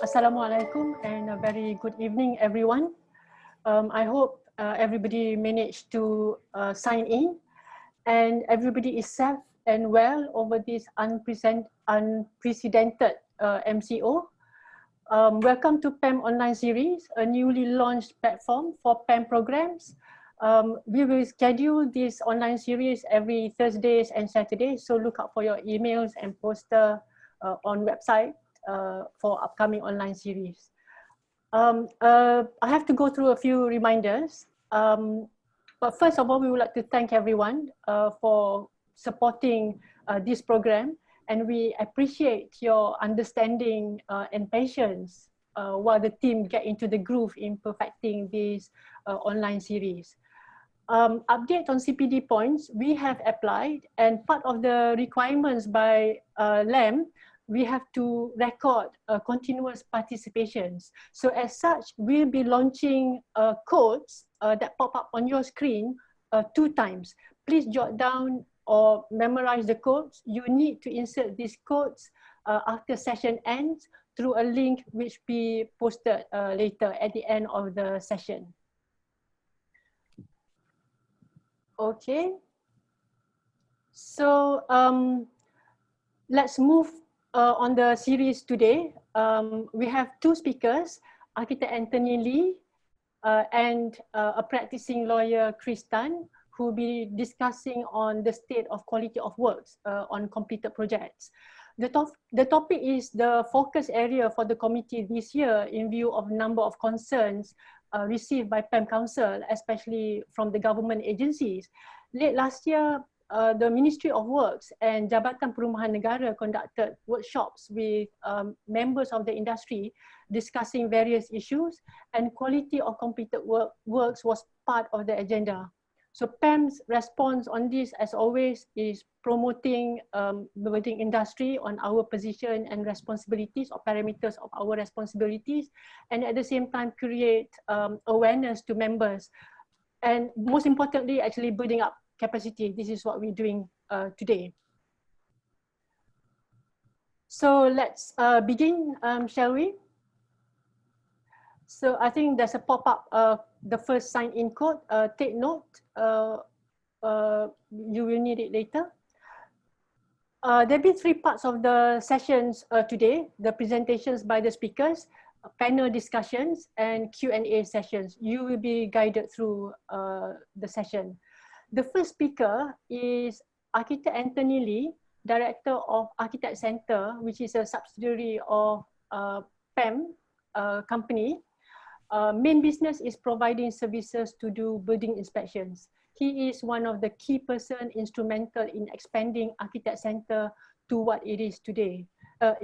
Assalamualaikum and a very good evening, everyone. I hope everybody managed to sign in and everybody is safe and well over this unprecedented MCO. Welcome to PAM Online Series, a newly launched platform for PAM programs. We will schedule this online series every Thursdays and Saturdays, so look out for your emails and poster on website for upcoming online series. I have to go through a few reminders. But first of all, we would like to thank everyone for supporting this program, and we appreciate your understanding and patience while the team get into the groove in perfecting this online series. Update on CPD points, we have applied, and part of the requirements by LAM, we have to record continuous participations. So as such, we'll be launching codes that pop up on your screen 2 times. Please jot down or memorize the codes. You need to insert these codes after session ends through a link which be posted later at the end of the session. Okay. So let's move on the series today. We have 2 speakers, Architect Anthony Lee and a practicing lawyer, Chris Tan, who will be discussing on the state of quality of works on completed projects. The topic is the focus area for the committee this year in view of number of concerns received by PAM Council, especially from the government agencies. Late last year, the Ministry of Works and Jabatan Perumahan Negara conducted workshops with members of the industry discussing various issues, and quality of completed works was part of the agenda. So PAM's response on this, as always, is promoting the building industry on our position and responsibilities or parameters of our responsibilities, and at the same time create awareness to members. And most importantly, actually building up capacity. This is what we're doing today. So let's begin, shall we? So I think there's a pop-up, the first sign-in code. Take note, you will need it later. There'll be 3 parts of the sessions today: the presentations by the speakers, panel discussions, and Q&A sessions. You will be guided through the session. The first speaker is Architect Anthony Lee, Director of Architect Center, which is a subsidiary of PAM company. Main business is providing services to do building inspections. He is one of the key person instrumental in expanding Architect Center to what it is today.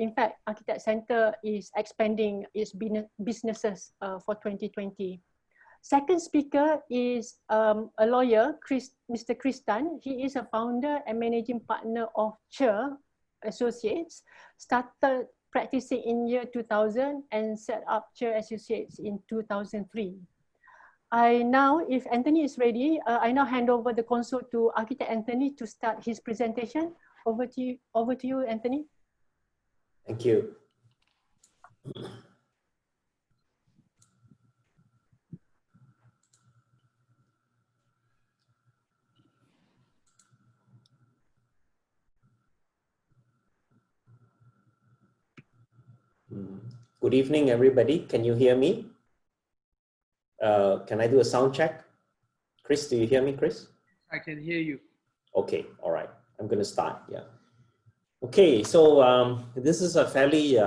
In fact, Architect Center is expanding its businesses for 2020. Second speaker is a lawyer, Mr. Chris Tan. He is a founder and managing partner of Chur Associates, started practicing in year 2000 and set up Chur Associates in 2003. If Anthony is ready, I now hand over the console to Architect Anthony to start his presentation. Over to you, Anthony. Thank you. Good evening, everybody. Can you hear me? Can I do a sound check? Chris, do you hear me, Chris? I can hear you. Okay, all right. I'm going to start, yeah. Okay, so this is a fairly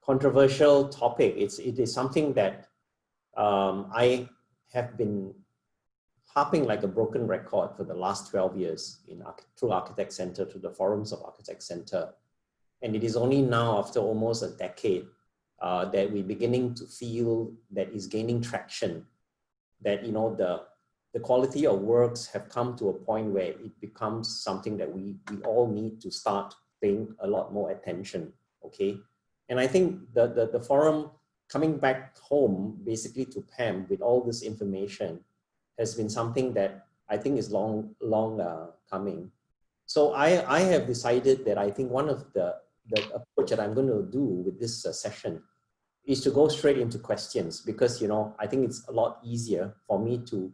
controversial topic. It is something that I have been harping like a broken record for the last 12 years through Architect Center, to the forums of Architect Center. And it is only now, after almost a decade, that we're beginning to feel that is gaining traction, that the quality of works have come to a point where it becomes something that we all need to start paying a lot more attention, okay? And I think the forum coming back home, basically to PAM with all this information, has been something that I think is long coming. So I have decided that I think one of the approach that I'm going to do with this session is to go straight into questions, because, you know, I think it's a lot easier for me to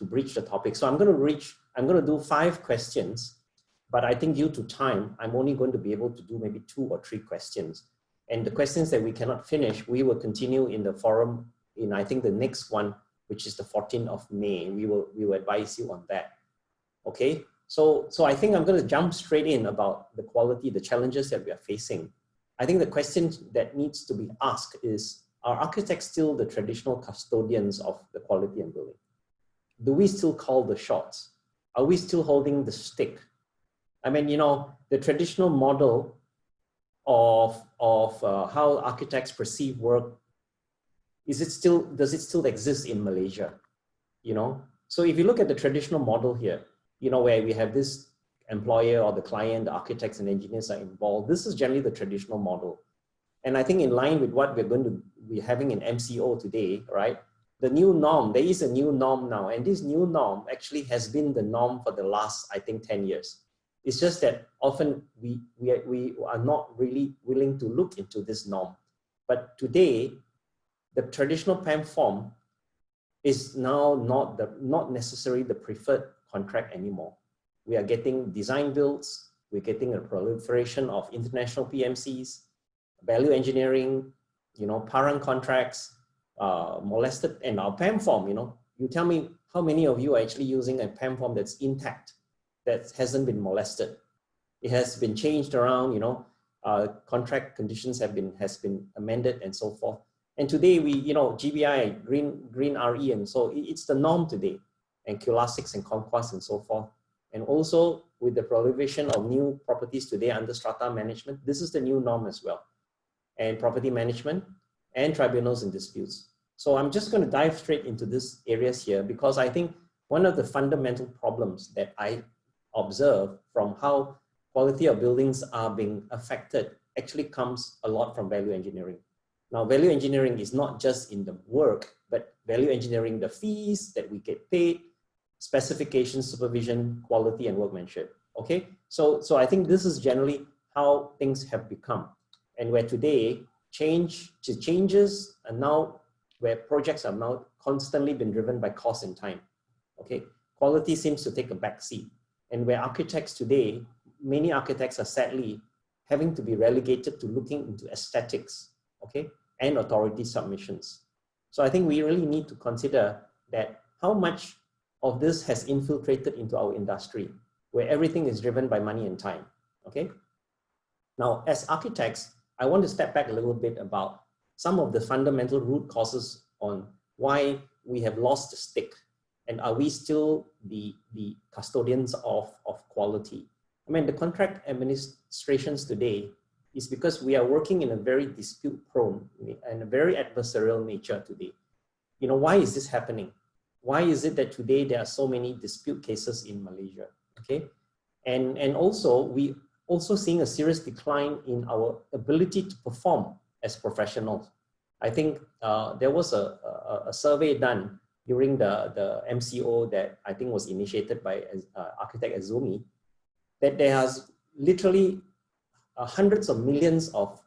breach the topic. So I'm going to do 5 questions, but I think due to time, I'm only going to be able to do maybe 2 or 3 questions. And the questions that we cannot finish, we will continue in the forum in, I think, the next one, which is the 14th of May. We will advise you on that. Okay. So I think I'm going to jump straight in about the quality, the challenges that we are facing. I think the question that needs to be asked is, are architects still the traditional custodians of the quality and building? Do we still call the shots? Are we still holding the stick? I mean, you know, the traditional model of how architects perceive work, does it still exist in Malaysia? You know, so if you look at the traditional model here, you know, where we have this employer or the client, the architects and engineers are involved, this is generally the traditional model. And I think in line with what we're going to be having in MCO today, right? The new norm, there is a new norm now, and this new norm actually has been the norm for the last, I think, 10 years. It's just that often we are not really willing to look into this norm. But today, the traditional PAM form is now not necessarily the preferred contract anymore. We are getting design builds, we're getting a proliferation of international PMCs, value engineering, you know, parang contracts, molested, and our PAM form, you know, you tell me how many of you are actually using a PAM form that's intact, that hasn't been molested. It has been changed around, you know, contract conditions has been amended and so forth. And today we, you know, GBI, green RE, and so it's the norm today, and Q6 and Conquest and so forth. And also with the proliferation of new properties today under strata management, this is the new norm as well. And property management and tribunals and disputes. So I'm just going to dive straight into these areas here, because I think one of the fundamental problems that I observe from how quality of buildings are being affected actually comes a lot from value engineering. Now, value engineering is not just in the work, but value engineering the fees that we get paid, specification, supervision, quality, and workmanship. Okay, so I think this is generally how things have become, and where today changes are now, where projects are now constantly been driven by cost and time. Okay, quality seems to take a back seat, and where architects today, many architects are sadly having to be relegated to looking into aesthetics, okay, and authority submissions. So I think we really need to consider that how much of this has infiltrated into our industry, where everything is driven by money and time, okay? Now, as architects, I want to step back a little bit about some of the fundamental root causes on why we have lost the stick, and are we still the custodians of quality? I mean, the contract administrations today is because we are working in a very dispute-prone and a very adversarial nature today. You know, why is this happening? Why is it that today there are so many dispute cases in Malaysia? Okay, and also we also seeing a serious decline in our ability to perform as professionals. I think there was a survey done during the MCO that I think was initiated by architect Azumi, that there has literally hundreds of millions of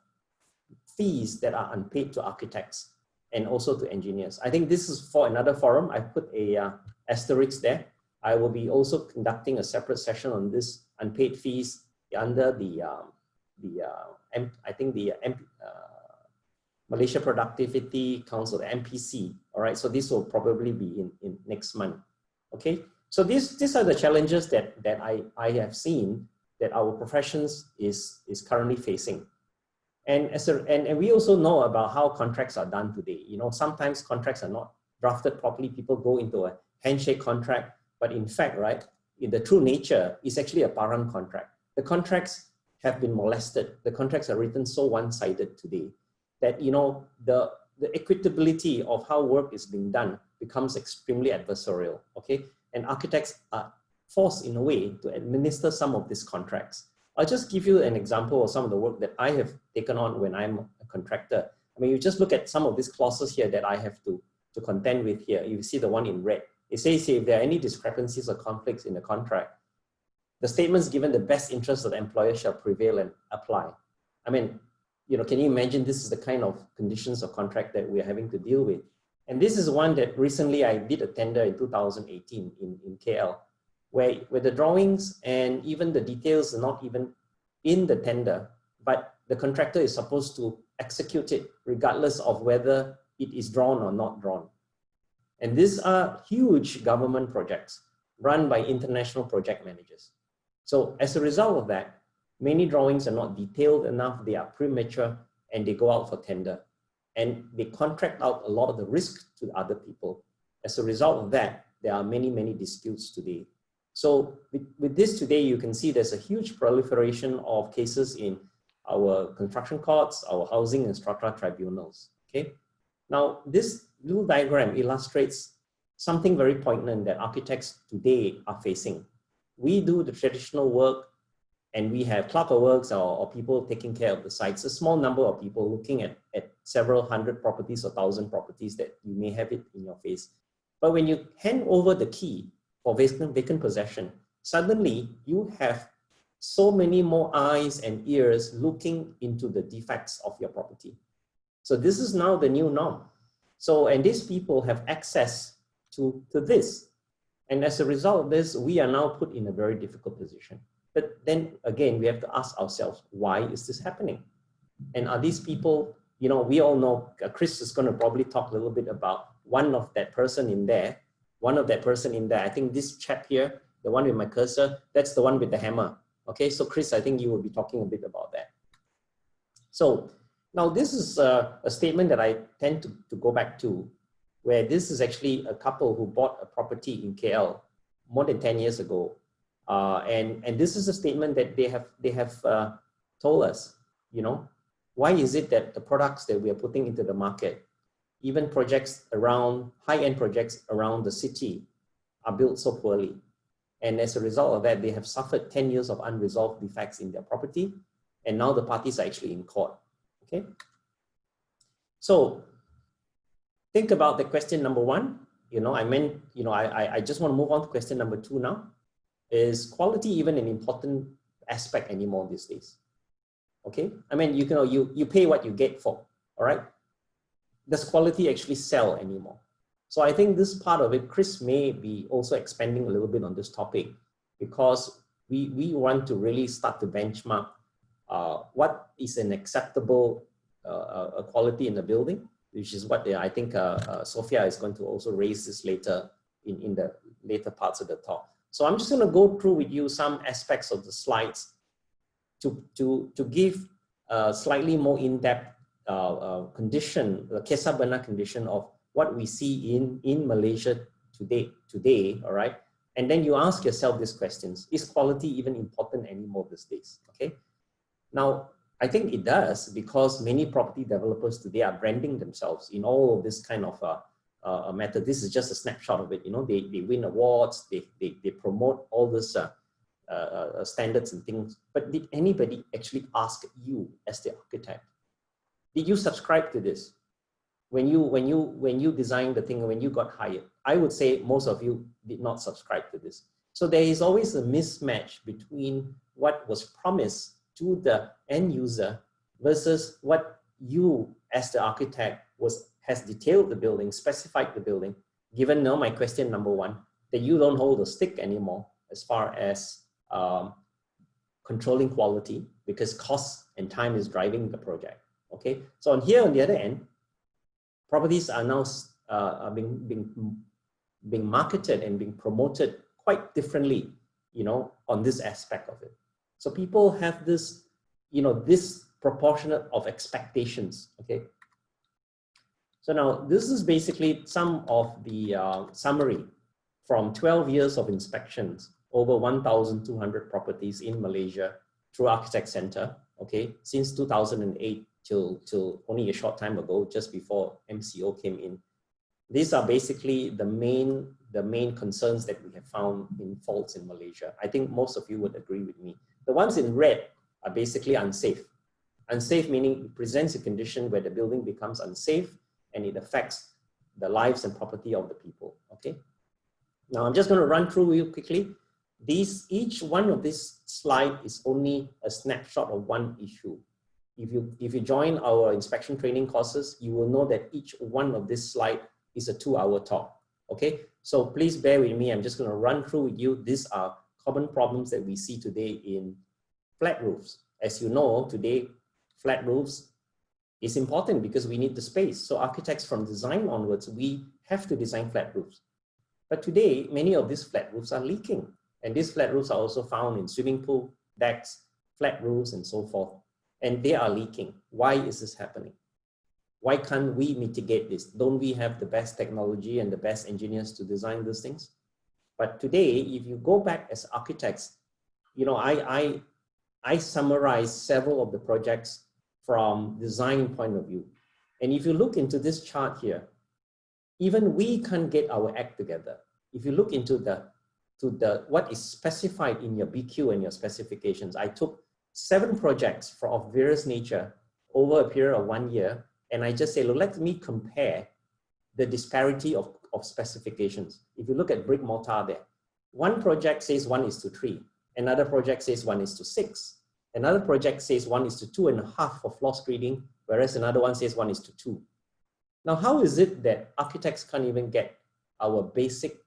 fees that are unpaid to architects and also to engineers. I think this is for another forum. I put a asterisk there. I will be also conducting a separate session on this unpaid fees under Malaysia Productivity Council, the MPC. All right, so this will probably be in next month. Okay, so these are the challenges that I have seen that our professions is currently facing. And we also know about how contracts are done today. You know, sometimes contracts are not drafted properly. People go into a handshake contract, but in fact, right, in the true nature, it's actually a parang contract. The contracts have been molested. The contracts are written so one-sided today that, you know, the equitability of how work is being done becomes extremely adversarial, okay? And architects are forced in a way to administer some of these contracts. I'll just give you an example of some of the work that I have taken on when I'm a contractor. I mean, you just look at some of these clauses here that I have to contend with here. You see the one in red. It says here, if there are any discrepancies or conflicts in the contract, the statements given the best interest of the employer shall prevail and apply. I mean, you know, can you imagine this is the kind of conditions of contract that we're having to deal with? And this is one that recently I did a tender in 2018 in KL, where the drawings and even the details are not even in the tender, but the contractor is supposed to execute it regardless of whether it is drawn or not drawn. And these are huge government projects run by international project managers. So as a result of that, many drawings are not detailed enough, they are premature, and they go out for tender. And they contract out a lot of the risk to other people. As a result of that, there are many, many disputes today. So with this today, you can see there's a huge proliferation of cases in our construction courts, our housing and strata tribunals, okay? Now, this little diagram illustrates something very poignant that architects today are facing. We do the traditional work, and we have clerk of works or people taking care of the sites, a small number of people looking at several hundred properties or 1,000 properties that you may have it in your face. But when you hand over the key for vacant possession, suddenly you have so many more eyes and ears looking into the defects of your property. So this is now the new norm. So, and these people have access to this. And as a result of this, we are now put in a very difficult position. But then again, we have to ask ourselves, why is this happening? And are these people, you know, we all know, Chris is going to probably talk a little bit about one of that person in there. I think this chap here, the one with my cursor, that's the one with the hammer. Okay, so Chris, I think you will be talking a bit about that. So now this is a statement that I tend to go back to, where this is actually a couple who bought a property in KL more than 10 years ago. And this is a statement that they have told us, you know, why is it that the products that we are putting into the market, even projects around, high-end projects around the city, are built so poorly? And as a result of that, they have suffered 10 years of unresolved defects in their property. And now the parties are actually in court, okay? So think about the question number one. You know, I just want to move on to question number two now. Is quality even an important aspect anymore these days? Okay, I mean, you pay what you get for, all right? Does quality actually sell anymore? So I think this part of it, Chris may be also expanding a little bit on this topic, because we want to really start to benchmark what is an acceptable quality in the building, which is what I think Sophia is going to also raise this later in the later parts of the talk. So I'm just going to go through with you some aspects of the slides to give a slightly more in-depth condition, the Kesa Bena condition of what we see in Malaysia today, all right? And then you ask yourself these questions. Is quality even important anymore these days, okay? Now, I think it does, because many property developers today are branding themselves in all of this kind of method. This is just a snapshot of it. You know, they win awards, they promote all this standards and things. But did anybody actually ask you as the architect? Did you subscribe to this when you designed the thing, when you got hired? I would say most of you did not subscribe to this. So there is always a mismatch between what was promised to the end user versus what you as the architect has detailed the building, specified the building, given now my question number one, that you don't hold a stick anymore as far as controlling quality, because cost and time is driving the project, okay? So on here, on the other end, properties are now being marketed and being promoted quite differently, you know, on this aspect of it. So people have this, you know, this proportionate of expectations, okay? So now this is basically some of the summary from 12 years of inspections, over 1,200 properties in Malaysia through Architect Center, okay, since 2008 till only a short time ago, just before MCO came in. These are basically the main concerns that we have found in faults in Malaysia. I think most of you would agree with me. The ones in red are basically unsafe. Unsafe meaning it presents a condition where the building becomes unsafe and it affects the lives and property of the people, okay? Now I'm just going to run through you quickly. Each one of this slide is only a snapshot of one issue. If you join our inspection training courses, you will know that each one of this slide is a 2-hour talk. Okay, so please bear with me. I'm just going to run through with you. These are common problems that we see today in flat roofs. As you know, today flat roofs is important because we need the space. So architects from design onwards, we have to design flat roofs. But today, many of these flat roofs are leaking. And these flat roofs are also found in swimming pool decks, flat roofs, and so forth. And they are leaking. Why is this happening? Why can't we mitigate this? Don't we have the best technology and the best engineers to design these things? But today, if you go back as architects, you know, I summarize several of the projects from design point of view. And if you look into this chart here, even we can't get our act together. If you look into what is specified in your BQ and your specifications, I took 7 projects of various nature over a period of 1 year, and I just say, look, let me compare the disparity of specifications. If you look at brick mortar there, one project says 1:3, another project says 1:6, another project says 1:2.5 for floor screeding, whereas another one says 1:2. Now, how is it that architects can't even get our basic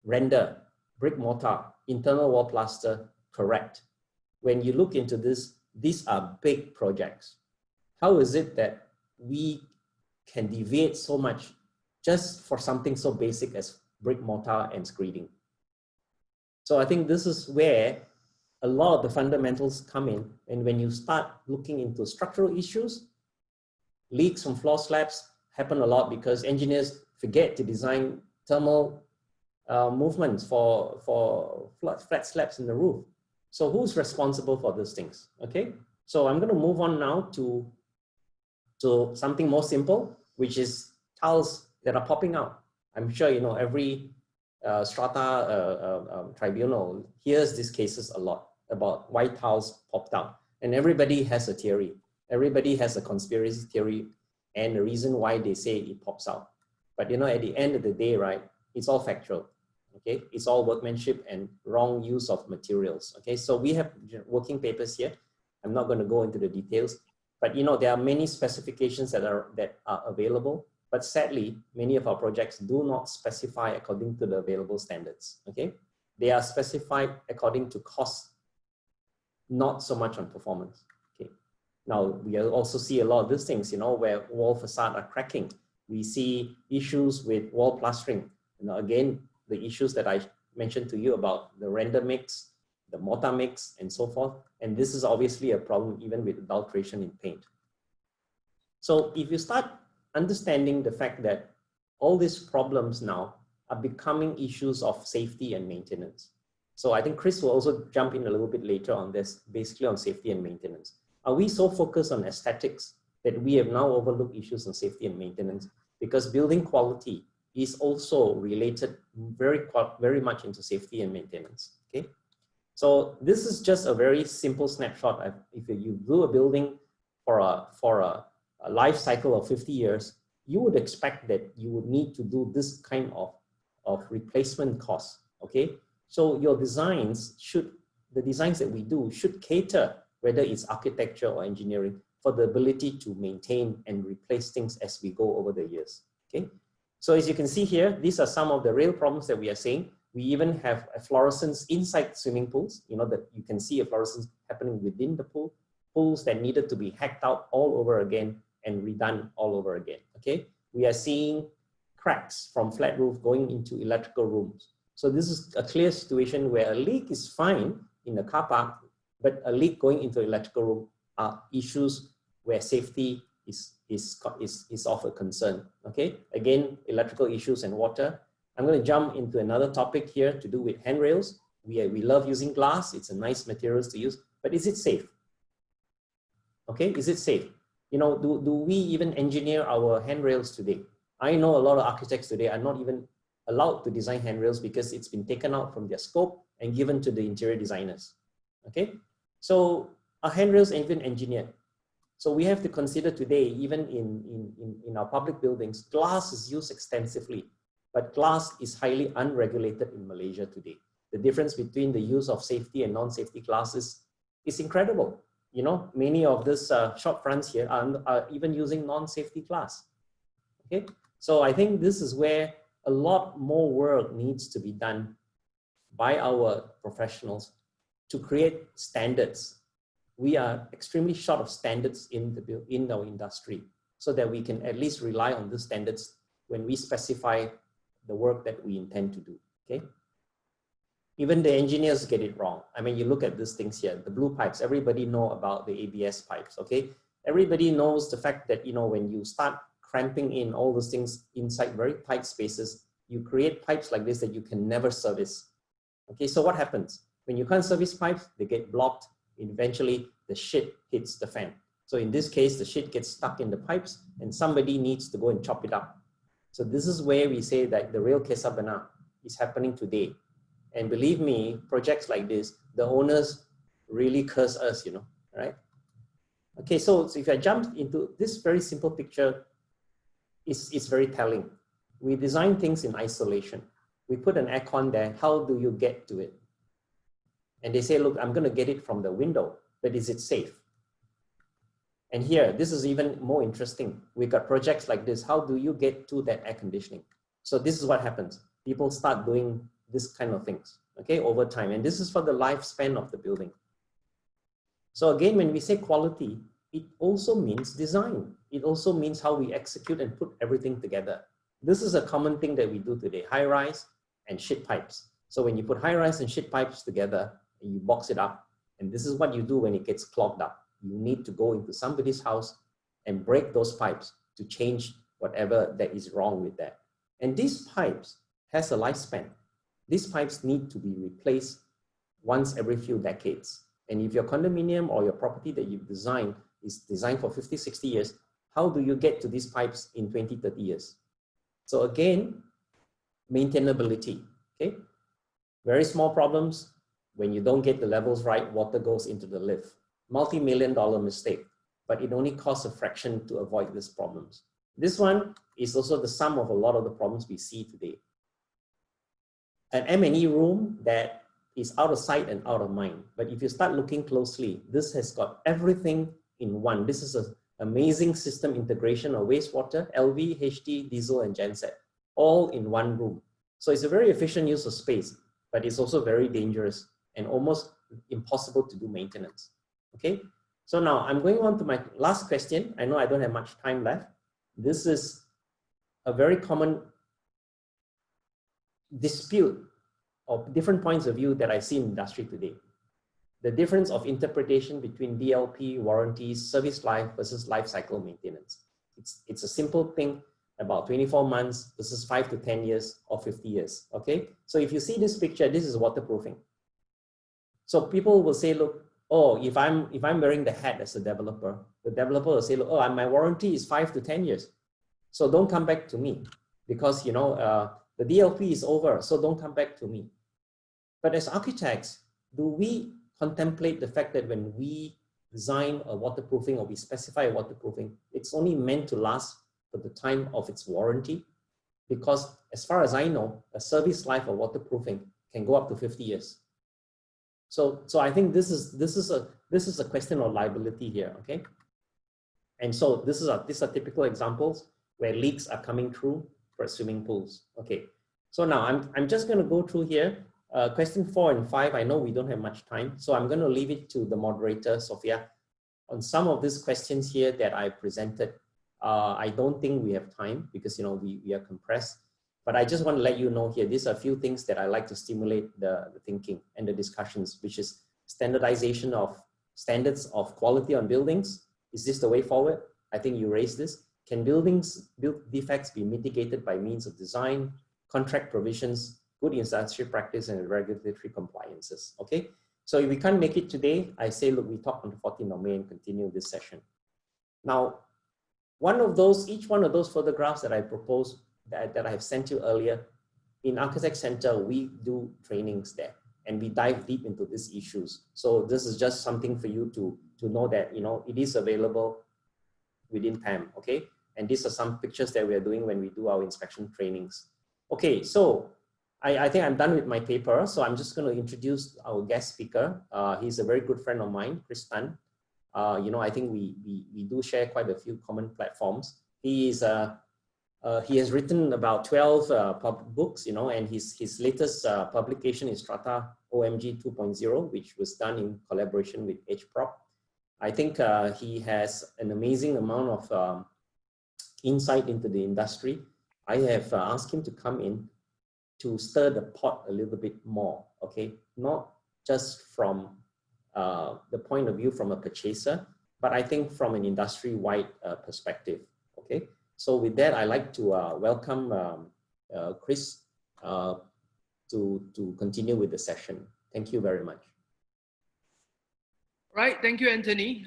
render, brick mortar, internal wall plaster correct? When you look into this, these are big projects. How is it that we can deviate so much just for something so basic as brick mortar and screeding? So I think this is where a lot of the fundamentals come in. And when you start looking into structural issues, leaks from floor slabs happen a lot because engineers forget to design thermal movements for flat slabs in the roof. So who's responsible for these things? Okay, so I'm going to move on now to something more simple, which is tiles that are popping out. I'm sure you know every Strata Tribunal hears these cases a lot about why tiles popped out, and everybody has a theory. Everybody has a conspiracy theory and the reason why they say it pops out. But you know, at the end of the day, right, it's all factual. Okay, it's all workmanship and wrong use of materials. Okay, so we have working papers here. I'm not going to go into the details, but you know, there are many specifications that are available, but sadly, many of our projects do not specify according to the available standards. Okay, they are specified according to cost, not so much on performance. Okay, now we also see a lot of these things, you know, where wall facade are cracking. We see issues with wall plastering. You know, again, the issues that I mentioned to you about the render mix, the mortar mix, and so forth. And this is obviously a problem even with adulteration in paint. So if you start understanding the fact that all these problems now are becoming issues of safety and maintenance. So I think Chris will also jump in a little bit later on this, basically on safety and maintenance. Are we so focused on aesthetics that we have now overlooked issues on safety and maintenance? Because building quality is also related very much into safety and maintenance. Okay, so this is just a very simple snapshot. If you do a building for a life cycle of 50 years, you would expect that you would need to do this kind of replacement costs. Okay, so your designs the designs that we do should cater, whether it's architecture or engineering, for the ability to maintain and replace things as we go over the years. Okay. So as you can see here, these are some of the real problems that we are seeing. We even have a fluorescence inside swimming pools, you know, that you can see a fluorescence happening within the pool, pools that needed to be hacked out all over again and redone all over again, okay? We are seeing cracks from flat roof going into electrical rooms. So this is a clear situation where a leak is fine in the car park, but a leak going into electrical room are issues where safety is of a concern. Okay, again, electrical issues and water. I'm going to jump into another topic here to do with handrails. We love using glass. It's a nice materials to use, but is it safe? Okay, is it safe? You know, do we even engineer our handrails today? I know a lot of architects today are not even allowed to design handrails because it's been taken out from their scope and given to the interior designers. Okay, so are handrails even engineered? So we have to consider today, even in our public buildings, glass is used extensively. But glass is highly unregulated in Malaysia today. The difference between the use of safety and non-safety glass is incredible. You know, many of these shop fronts here are even using non-safety glass. Okay, so I think this is where a lot more work needs to be done by our professionals to create standards. We are extremely short of standards in our industry, so that we can at least rely on these standards when we specify the work that we intend to do. Okay. Even the engineers get it wrong. I mean, you look at these things here, the blue pipes, everybody know about the ABS pipes, okay? Everybody knows the fact that, you know, when you start cramping in all those things inside very tight spaces, you create pipes like this that you can never service. Okay, so what happens? When you can't service pipes, they get blocked. Eventually, the shit hits the fan. So in this case, the shit gets stuck in the pipes and somebody needs to go and chop it up. So this is where we say that the real Kesah Benar is happening today. And believe me, projects like this, the owners really curse us, you know, right? Okay, so if I jump into this very simple picture, it's very telling. We design things in isolation. We put an aircon there. How do you get to it? And they say, look, I'm going to get it from the window, but is it safe? And here, this is even more interesting. We've got projects like this. How do you get to that air conditioning? So this is what happens. People start doing this kind of things, okay, over time. And this is for the lifespan of the building. So again, when we say quality, it also means design. It also means how we execute and put everything together. This is a common thing that we do today, high-rise and shit pipes. So when you put high-rise and shit pipes together, and you box it up, and this is what you do when it gets clogged up. You need to go into somebody's house and break those pipes to change whatever that is wrong with that. And these pipes has a lifespan. These pipes need to be replaced once every few decades. And if your condominium or your property that you've designed is designed for 50, 60 years, how do you get to these pipes in 20, 30 years? So again, maintainability, okay? Very small problems. When you don't get the levels right, water goes into the lift. Multi-million-dollar mistake, but it only costs a fraction to avoid these problems. This one is also the sum of a lot of the problems we see today. An M&E room that is out of sight and out of mind. But if you start looking closely, this has got everything in one. This is an amazing system integration of wastewater, LV, HT, diesel, and genset, all in one room. So it's a very efficient use of space, but it's also very dangerous and almost impossible to do maintenance. Okay, so now I'm going on to my last question. I know I don't have much time left. This is a very common dispute of different points of view that I see in industry today. The difference of interpretation between DLP, warranties, service life versus life cycle maintenance. It's a simple thing about 24 months versus 5 to 10 years or 50 years, okay? So if you see this picture, this is waterproofing. So people will say, look, oh, if I'm wearing the hat as a developer, the developer will say, look, oh, my warranty is 5 to 10 years. So don't come back to me because, you know, the DLP is over, so don't come back to me. But as architects, do we contemplate the fact that when we design a waterproofing or we specify a waterproofing, it's only meant to last for the time of its warranty? Because as far as I know, a service life of waterproofing can go up to 50 years. So I think this is a question of liability here, okay? And so these are typical examples where leaks are coming through for swimming pools. Okay, so now I'm just going to go through here. Question 4 and 5, I know we don't have much time, so I'm going to leave it to the moderator, Sophia. On some of these questions here that I presented, I don't think we have time because, you know, we are compressed. But I just want to let you know here, these are a few things that I like to stimulate the thinking and the discussions, which is standardization of standards of quality on buildings. Is this the way forward? I think you raised this. Can build defects be mitigated by means of design, contract provisions, good industry practice, and regulatory compliances? Okay, so if we can't make it today, I say, look, we talk on the 14th of May and continue this session. Now, each one of those photographs that I proposed, that I have sent you earlier, in Architect Center, we do trainings there and we dive deep into these issues. So this is just something for you to know that, you know, it is available within PAM, okay? And these are some pictures that we are doing when we do our inspection trainings. Okay, so I think I'm done with my paper. So I'm just going to introduce our guest speaker. He's a very good friend of mine, Chris Tan. You know, I think we do share quite a few common platforms. He has written about 12 books, you know, and his latest publication is Strata OMG 2.0, which was done in collaboration with HProp. I think he has an amazing amount of insight into the industry. I have asked him to come in to stir the pot a little bit more, okay? Not just from the point of view from a purchaser, but I think from an industry-wide perspective, okay? So with that, I'd like to welcome Chris to continue with the session. Thank you very much. Right, thank you, Anthony.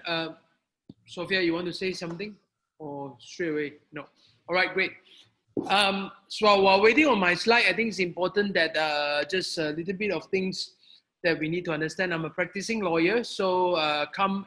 Sophia, you want to say something or straight away? No. All right, great. So while waiting on my slide, I think it's important that just a little bit of things that we need to understand. I'm a practicing lawyer, so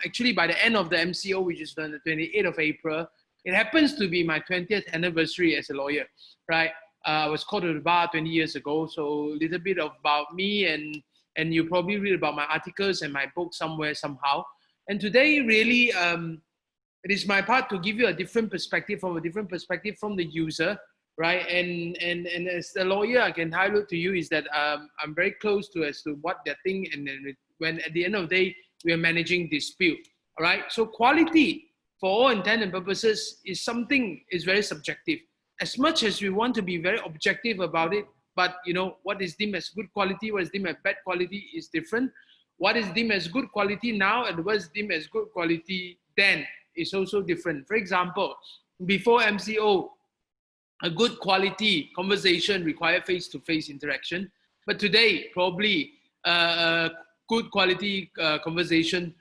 actually by the end of the MCO, which is on the 28th of April, it happens to be my 20th anniversary as a lawyer, right? I was called to the bar 20 years ago, so a little bit about me, and you probably read about my articles and my book somewhere, somehow. And today, really, it is my part to give you a different perspective from the user, right? And as a lawyer, I can highlight to you is that I'm very close to as to what they think, and then when at the end of the day, we are managing dispute, all right? So quality, for all intent and purposes, is very subjective. As much as we want to be very objective about it, but you know, what is deemed as good quality, what is deemed as bad quality is different. What is deemed as good quality now and what is deemed as good quality then is also different. For example, before MCO, a good quality conversation required face-to-face interaction. But today, probably good quality conversation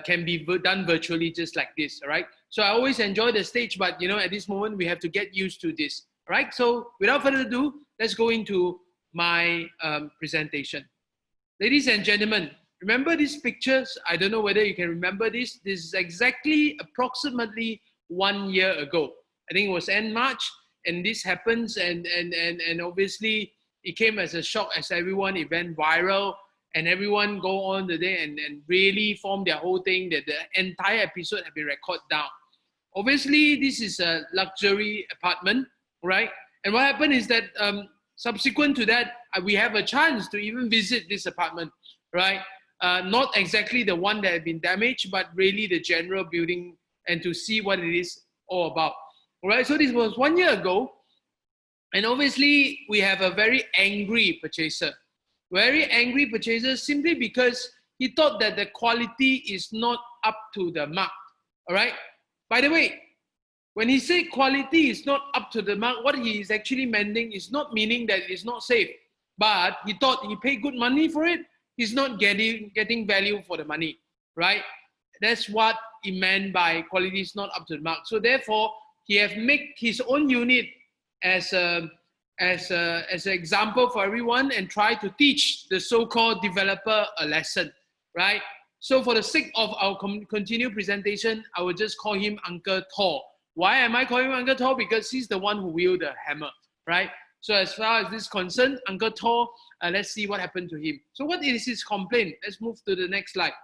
can be done virtually just like this, all right? So I always enjoy the stage, but you know, at this moment, we have to get used to this, all right? So without further ado, let's go into my presentation. Ladies and gentlemen, remember these pictures? I don't know whether you can remember this. This is exactly approximately 1 year ago. I think it was end March, and this happens, and obviously it came as a shock as everyone, it went viral, and everyone go on the day and really form their whole thing that the entire episode had been recorded down. Obviously, this is a luxury apartment, right? And what happened is that subsequent to that, we have a chance to even visit this apartment, right? Not exactly the one that had been damaged, but really the general building, and to see what it is all about. All right, so this was 1 year ago, and obviously we have a very angry purchaser. Very angry purchaser simply because he thought that the quality is not up to the mark. All right, by the way, when he said quality is not up to the mark, what he is actually meaning is not meaning that it is not safe, but he thought he paid good money for it, he's not getting value for the money, right? That's what he meant by quality is not up to the mark. So therefore, he have made his own unit as an example for everyone and try to teach the so-called developer a lesson, right? So for the sake of our continued presentation, I will just call him Uncle Thor. Why am I calling him Uncle Thor? Because he's the one who wielded the hammer, right? So as far as this is concerned, Uncle Thor, let's see what happened to him. So what is his complaint? Let's move to the next slide.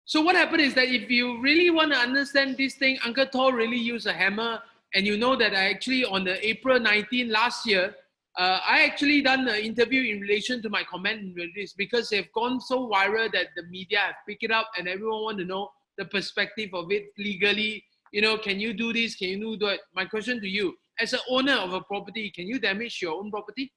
So what happened is that if you really want to understand this thing, Uncle Thor really used a hammer. And you know that I actually, on the April 19 last year, I actually done an interview in relation to my comment with this, because they've gone so viral that the media have picked it up and everyone want to know the perspective of it legally. You know, can you do this? Can you do that? My question to you, as an owner of a property, can you damage your own property?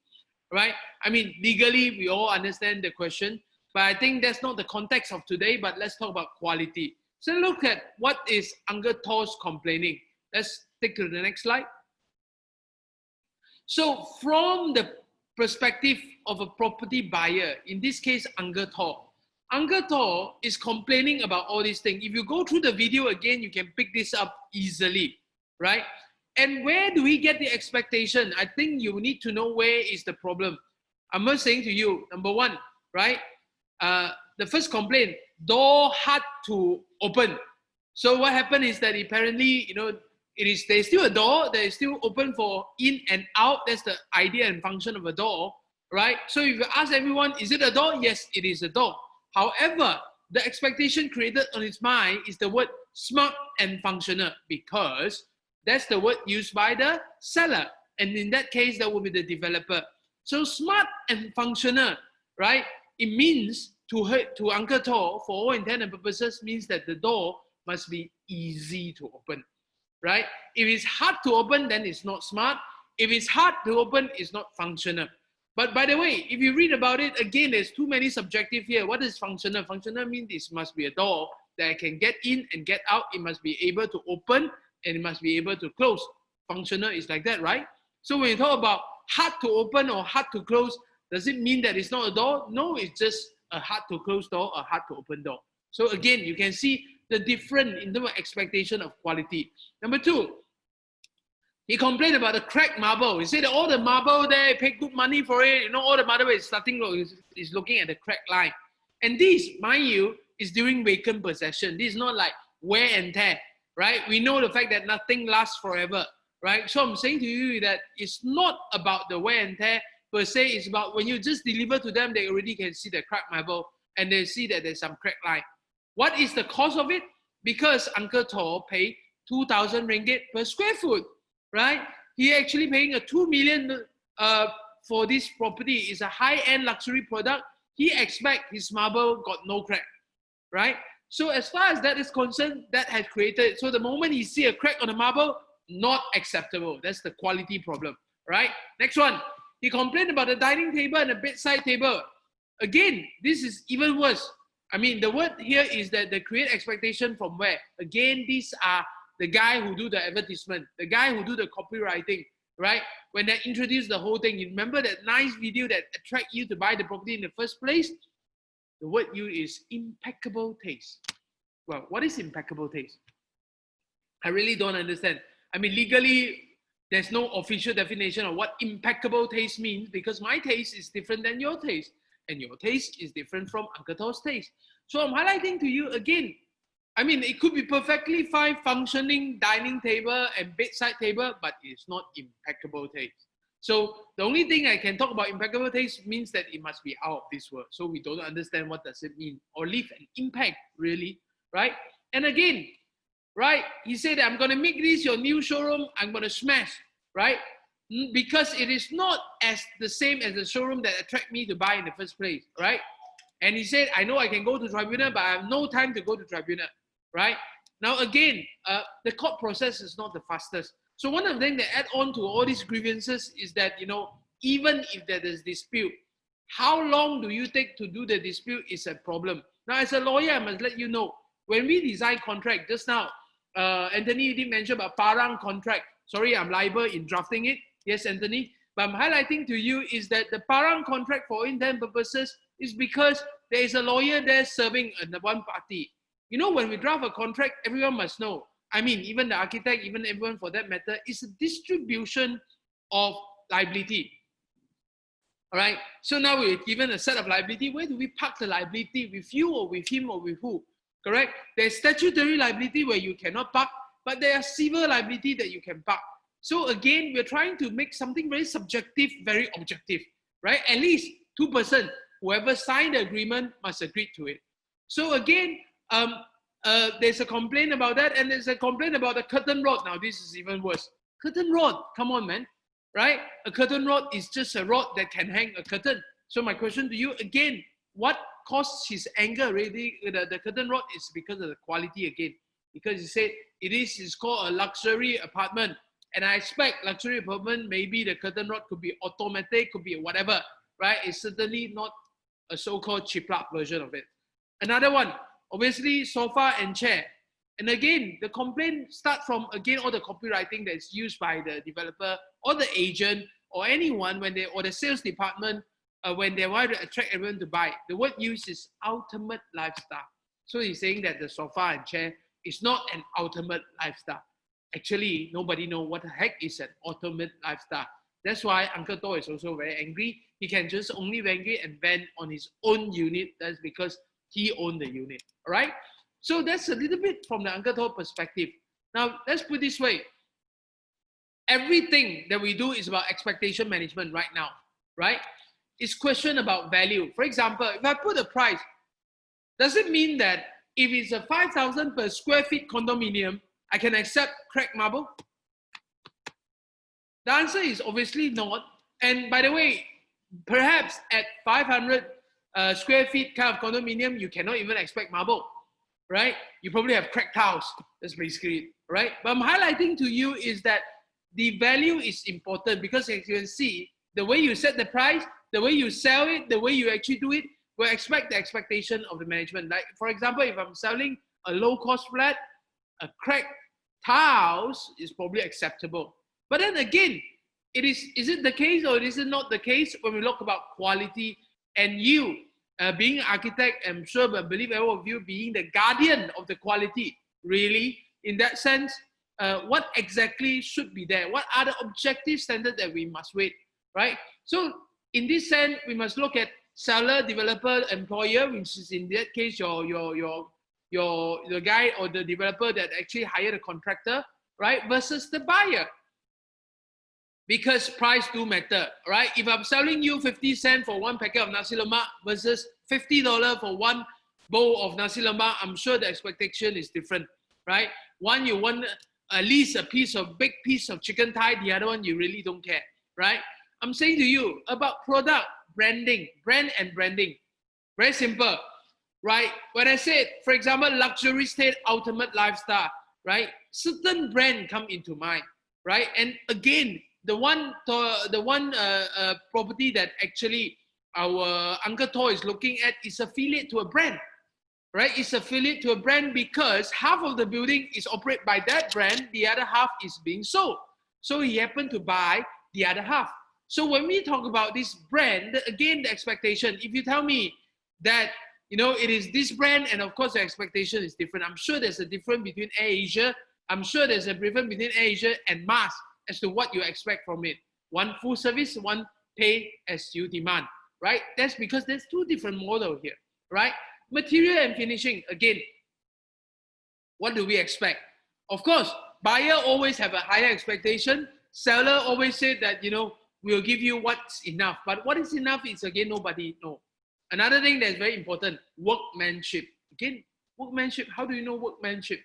Right? I mean, legally, we all understand the question, but I think that's not the context of today, but let's talk about quality. So look at what is Uncle Thor's complaining. Let's take to the next slide. So from the perspective of a property buyer, in this case, Uncle Thor is complaining about all these things. If you go through the video again, you can pick this up easily, right? And where do we get the expectation? I think you need to know where is the problem. I'm not saying to you, number one, right? The first complaint, door hard to open. So what happened is that apparently, you know, there's still a door that is still open for in and out. That's the idea and function of a door, right? So if you ask everyone, is it a door? Yes, it is a door. However, the expectation created on its mind is the word smart and functional, because that's the word used by the seller. And in that case, that will be the developer. So smart and functional, right? It means to Uncle Tor, for all intent and purposes, means that the door must be easy to open, right? If it's hard to open, then it's not smart. If it's hard to open, it's not functional. But by the way, if you read about it, again, there's too many subjective here. What is functional? Functional means this must be a door that I can get in and get out. It must be able to open and it must be able to close. Functional is like that, right? So when you talk about hard to open or hard to close, does it mean that it's not a door? No, it's just a hard to close door, a hard to open door. So again, you can see the difference in terms of expectation of quality. Number two, he complained about the cracked marble. He said that all the marble there, pay good money for it. You know, all the marble is starting is looking at the crack line. And this, mind you, is during vacant possession. This is not like wear and tear, right? We know the fact that nothing lasts forever, right? So I'm saying to you that it's not about the wear and tear per se. It's about when you just deliver to them, they already can see the cracked marble and they see that there's some crack line. What is the cause of it? Because Uncle Tor paid 2,000 ringgit per square foot, right? He actually paying a 2 million for this property. It's a high-end luxury product. He expect his marble got no crack, right? So as far as that is concerned, that has created, so the moment he see a crack on the marble, not acceptable. That's the quality problem, right? Next one, he complained about the dining table and the bedside table. Again, this is even worse. I mean, the word here is that they create expectation from where? Again, these are the guy who do the advertisement, the guy who do the copywriting, right? When they introduce the whole thing, you remember that nice video that attract you to buy the property in the first place? The word used is impeccable taste. Well, what is impeccable taste? I really don't understand. I mean, legally, there's no official definition of what impeccable taste means, because my taste is different than your taste, and your taste is different from Uncle Tor's taste. So I'm highlighting to you again, I mean, it could be perfectly fine functioning dining table and bedside table, but it's not impeccable taste. So the only thing I can talk about impeccable taste means that it must be out of this world. So we don't understand what does it mean or leave an impact, really, right? And again, right, he said, I'm going to make this your new showroom. I'm going to smash, right? Because it is not as the same as the showroom that attract me to buy in the first place, right? And he said, I know I can go to tribunal, but I have no time to go to tribunal, right? Now, again, the court process is not the fastest. So one of the things that add on to all these grievances is that, you know, even if there is dispute, how long do you take to do the dispute is a problem. Now, as a lawyer, I must let you know, when we design contract, just now, Anthony did mention about parang contract. Sorry, I'm liable in drafting it. Yes, Anthony. But I'm highlighting to you is that the parang contract for intent purposes is because there is a lawyer there serving one party. You know, when we draft a contract, everyone must know. I mean, even the architect, even everyone for that matter, is a distribution of liability. All right. So now we're given a set of liability. Where do we park the liability? With you or with him or with who? Correct? There's statutory liability where you cannot park, but there are civil liability that you can park. So again, we're trying to make something very subjective, very objective, right? At least two persons, whoever signed the agreement must agree to it. So again, there's a complaint about that, and there's a complaint about the curtain rod. Now, this is even worse. Curtain rod, come on, man, right? A curtain rod is just a rod that can hang a curtain. So my question to you, again, what caused his anger really? The curtain rod is because of the quality again. Because he said it's called a luxury apartment. And I expect luxury apartment, maybe the curtain rod could be automatic, could be whatever, right? It's certainly not a so-called chiplap version of it. Another one, obviously sofa and chair. And again, the complaint starts from, again, all the copywriting that's used by the developer or the agent or anyone when they, or the sales department, when they want to attract everyone to buy. The word used is ultimate lifestyle. So he's saying that the sofa and chair is not an ultimate lifestyle. Actually, nobody knows what the heck is an ultimate lifestyle. That's why Uncle Tor is also very angry. He can just only be angry and vent on his own unit. That's because he owned the unit, all right? So that's a little bit from the Uncle Tor perspective. Now, let's put it this way. everything that we do is about expectation management right now, right? It's question about value. For example, if I put a price, does it mean that if it's a 5,000 per square feet condominium, I can accept cracked marble? The answer is obviously not. And by the way, perhaps at 500 square feet kind of condominium, you cannot even expect marble, right? You probably have cracked tiles. That's basically it, right? But I'm highlighting to you is that the value is important, because as you can see, the way you set the price, the way you sell it, the way you actually do it, will expect the expectation of the management. Like, for example, if I'm selling a low-cost flat, a cracked tiles is probably acceptable. But then again, is it the case or is it not the case when we look about quality? And you, being an architect, I'm sure, I believe all of you being the guardian of the quality, really, in that sense, what exactly should be there? What are the objective standards that we must wait, right? So in this sense, we must look at seller, developer, employer, which is in that case the guy or the developer that actually hired a contractor, right, versus the buyer. Because price do matter, right? If I'm selling you 50 cents for one packet of nasi lemak versus $50 for one bowl of nasi lemak, I'm sure the expectation is different, right? One, you want at least a big piece of chicken thigh. The other one, you really don't care, right? I'm saying to you about product branding, brand and branding. Very simple, right? When I said, for example, luxury state, ultimate lifestyle, right? Certain brand come into mind, right? And again, the one property that actually our Uncle Toy is looking at is affiliate to a brand, right? It's affiliate to a brand because half of the building is operated by that brand, the other half is being sold. So he happened to buy the other half. So when we talk about this brand, again, the expectation, if you tell me that, you know, it is this brand, and of course the expectation is different. I'm sure there's a difference between AirAsia. I'm sure there's a difference between AirAsia and Mars as to what you expect from it. One full service, one pay as you demand, right? That's because there's two different models here, right? Material and finishing, again, what do we expect? Of course, buyer always have a higher expectation. Seller always said that, you know, we'll give you what's enough. But what is enough is, again, nobody knows. Another thing that's very important, workmanship. Again, workmanship, how do you know workmanship,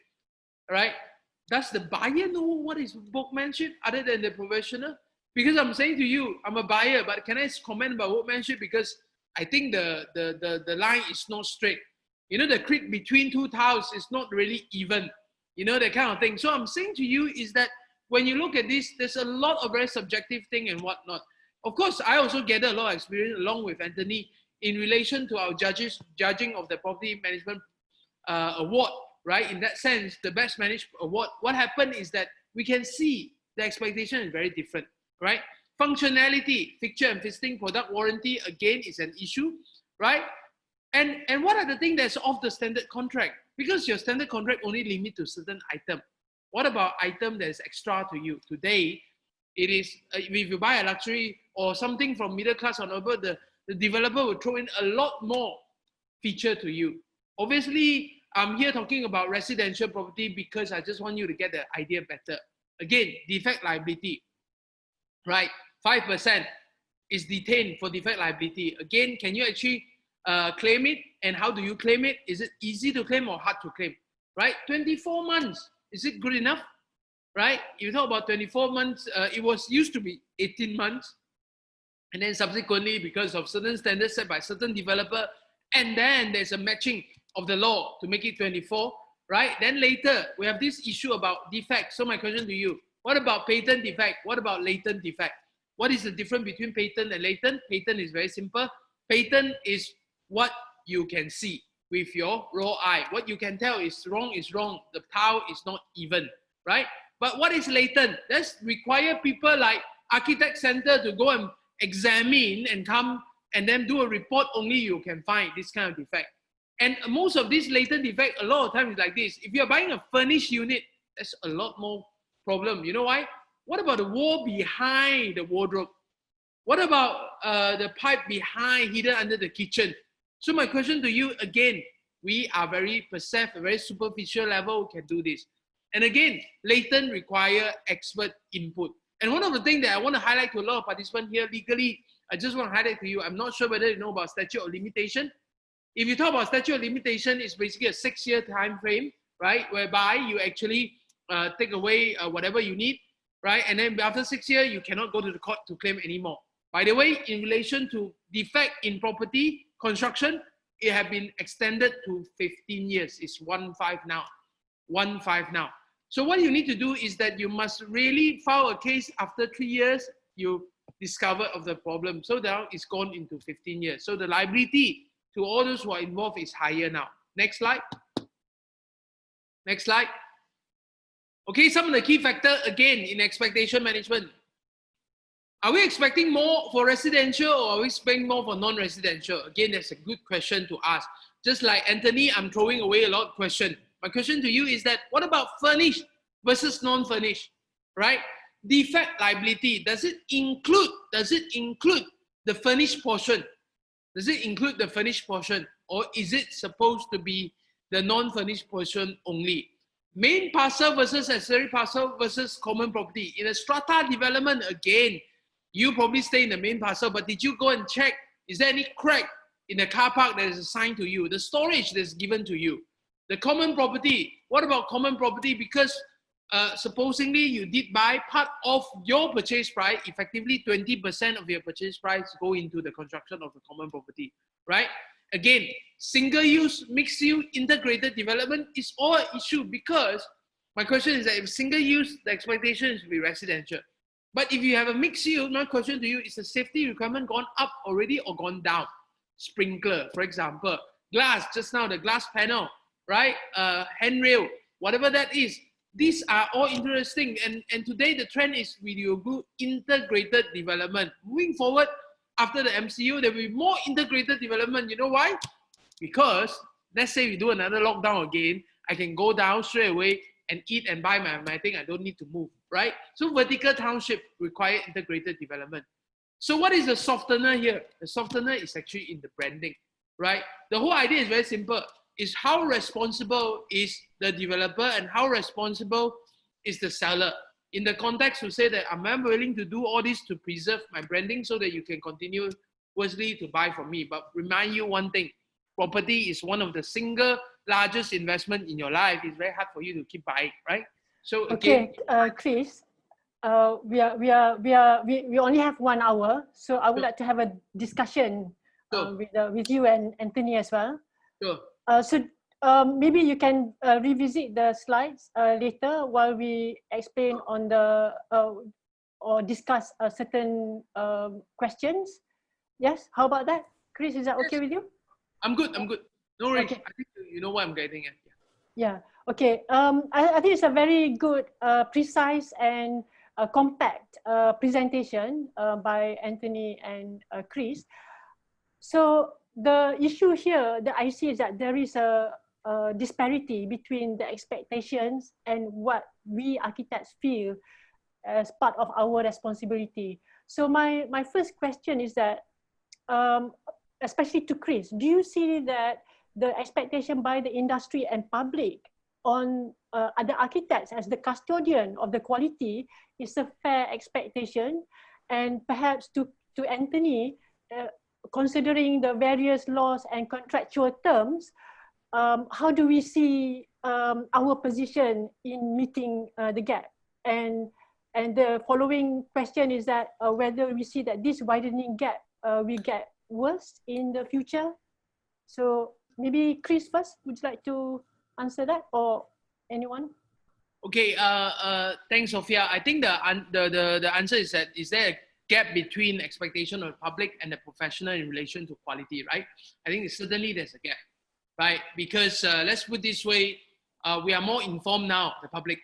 right? Does the buyer know what is workmanship other than the professional? Because I'm saying to you, I'm a buyer, but can I comment about workmanship? Because I think the line is not straight. You know, the creek between two tiles is not really even. You know, that kind of thing. So I'm saying to you is that when you look at this, there's a lot of very subjective thing and whatnot. Of course, I also gather a lot of experience along with Anthony in relation to our judging of the property management award, right? In that sense, the best managed award, what happened is that we can see the expectation is very different, right? Functionality, fixture and fitting, product warranty, again, is an issue, right? And what are the things that's off the standard contract? Because your standard contract only limit to certain item. What about item that is extra to you? Today, it is, if you buy a luxury or something from middle class or over, the developer will throw in a lot more feature to you. Obviously, I'm here talking about residential property because I just want you to get the idea better. Again, defect liability, right? 5% is detained for defect liability. Again, can you actually claim it? And how do you claim it? Is it easy to claim or hard to claim, right? 24 months, is it good enough, right? If you talk about 24 months, it was used to be 18 months. And then subsequently, because of certain standards set by certain developer, and then there's a matching of the law to make it 24, right? Then later, we have this issue about defects. So my question to you, what about patent defect? What about latent defect? What is the difference between patent and latent? Patent is very simple. Patent is what you can see with your raw eye. What you can tell is wrong. The tile is not even, right? But what is latent? That's require people like Architect Center to go and examine and come and then do a report. Only you can find this kind of defect. And most of these latent defect, a lot of times is like this. If you're buying a furnished unit, that's a lot more problem. You know why? What about the wall behind the wardrobe? What about the pipe behind, hidden under the kitchen? So my question to you, again, we are very perceptive, very superficial level, we can do this. And again, latent require expert input. And one of the things that I want to highlight to a lot of participants here legally, I just want to highlight to you, I'm not sure whether you know about statute of limitation. If you talk about statute of limitation, it's basically a 6-year time frame, right? Whereby you actually take away whatever you need, right? And then after 6 years, you cannot go to the court to claim anymore. By the way, in relation to defect in property construction, it has been extended to 15 years. It's 1-5 now. 1-5 now. So what you need to do is that you must really file a case after 3 years, you discover of the problem. So now it's gone into 15 years. So the liability to all those who are involved is higher now. Next slide. Next slide. Okay, some of the key factors again in expectation management. Are we expecting more for residential or are we expecting more for non-residential? Again, that's a good question to ask. Just like Anthony, I'm throwing away a lot of questions. My question to you is that what about furnished versus non-furnished, right? Defect liability, does it include the furnished portion? Does it include the furnished portion or is it supposed to be the non-furnished portion only? Main parcel versus accessory parcel versus common property. In a strata development, again, you probably stay in the main parcel, but did you go and check, is there any crack in the car park that is assigned to you? The storage that is given to you. The common property, what about common property? Because supposedly you did buy part of your purchase price, effectively 20% of your purchase price go into the construction of the common property, right? Again, single use, mixed use, integrated development is all an issue because my question is that if single use, the expectation is to be residential. But if you have a mixed use, my question to you is the safety requirement gone up already or gone down? Sprinkler, for example, glass, just now the glass panel, right? Handrail, whatever that is. These are all interesting. And today the trend is we will do integrated development. Moving forward, after the MCU, there will be more integrated development. You know why? Because let's say we do another lockdown again, I can go down straight away and eat and buy my thing. I don't need to move, right? So vertical township require integrated development. So what is the softener here? The softener is actually in the branding, right? The whole idea is very simple. Is how responsible is the developer and how responsible is the seller? In the context to say that I'm willing to do all this to preserve my branding so that you can continuously to buy from me. But remind you one thing, property is one of the single largest investment in your life. It's very hard for you to keep buying, right? So again, okay, Chris, we only have 1 hour, so I would like to have a discussion with you and Anthony as well. Sure. So maybe you can revisit the slides later while we explain on the or discuss certain questions. Yes, how about that? Chris, is that okay with you? I'm good. No worries. Okay. I think you know what I'm getting at. Yeah. Okay. I think it's a very good, precise and compact presentation by Anthony and Chris. So the issue here that I see is that there is a disparity between the expectations and what we architects feel as part of our responsibility. So my first question is that, especially to Chris, do you see that the expectation by the industry and public on other architects as the custodian of the quality is a fair expectation? And perhaps to Anthony, considering the various laws and contractual terms, how do we see our position in meeting the gap? And the following question is that whether we see that this widening gap will get worse in the future. So maybe Chris first, would you like to answer that, or anyone? Okay, thanks, Sophia. I think the answer is that is there a gap between expectation of the public and the professional in relation to quality, right? I think certainly there's a gap, right? Because let's put this way, we are more informed now, the public,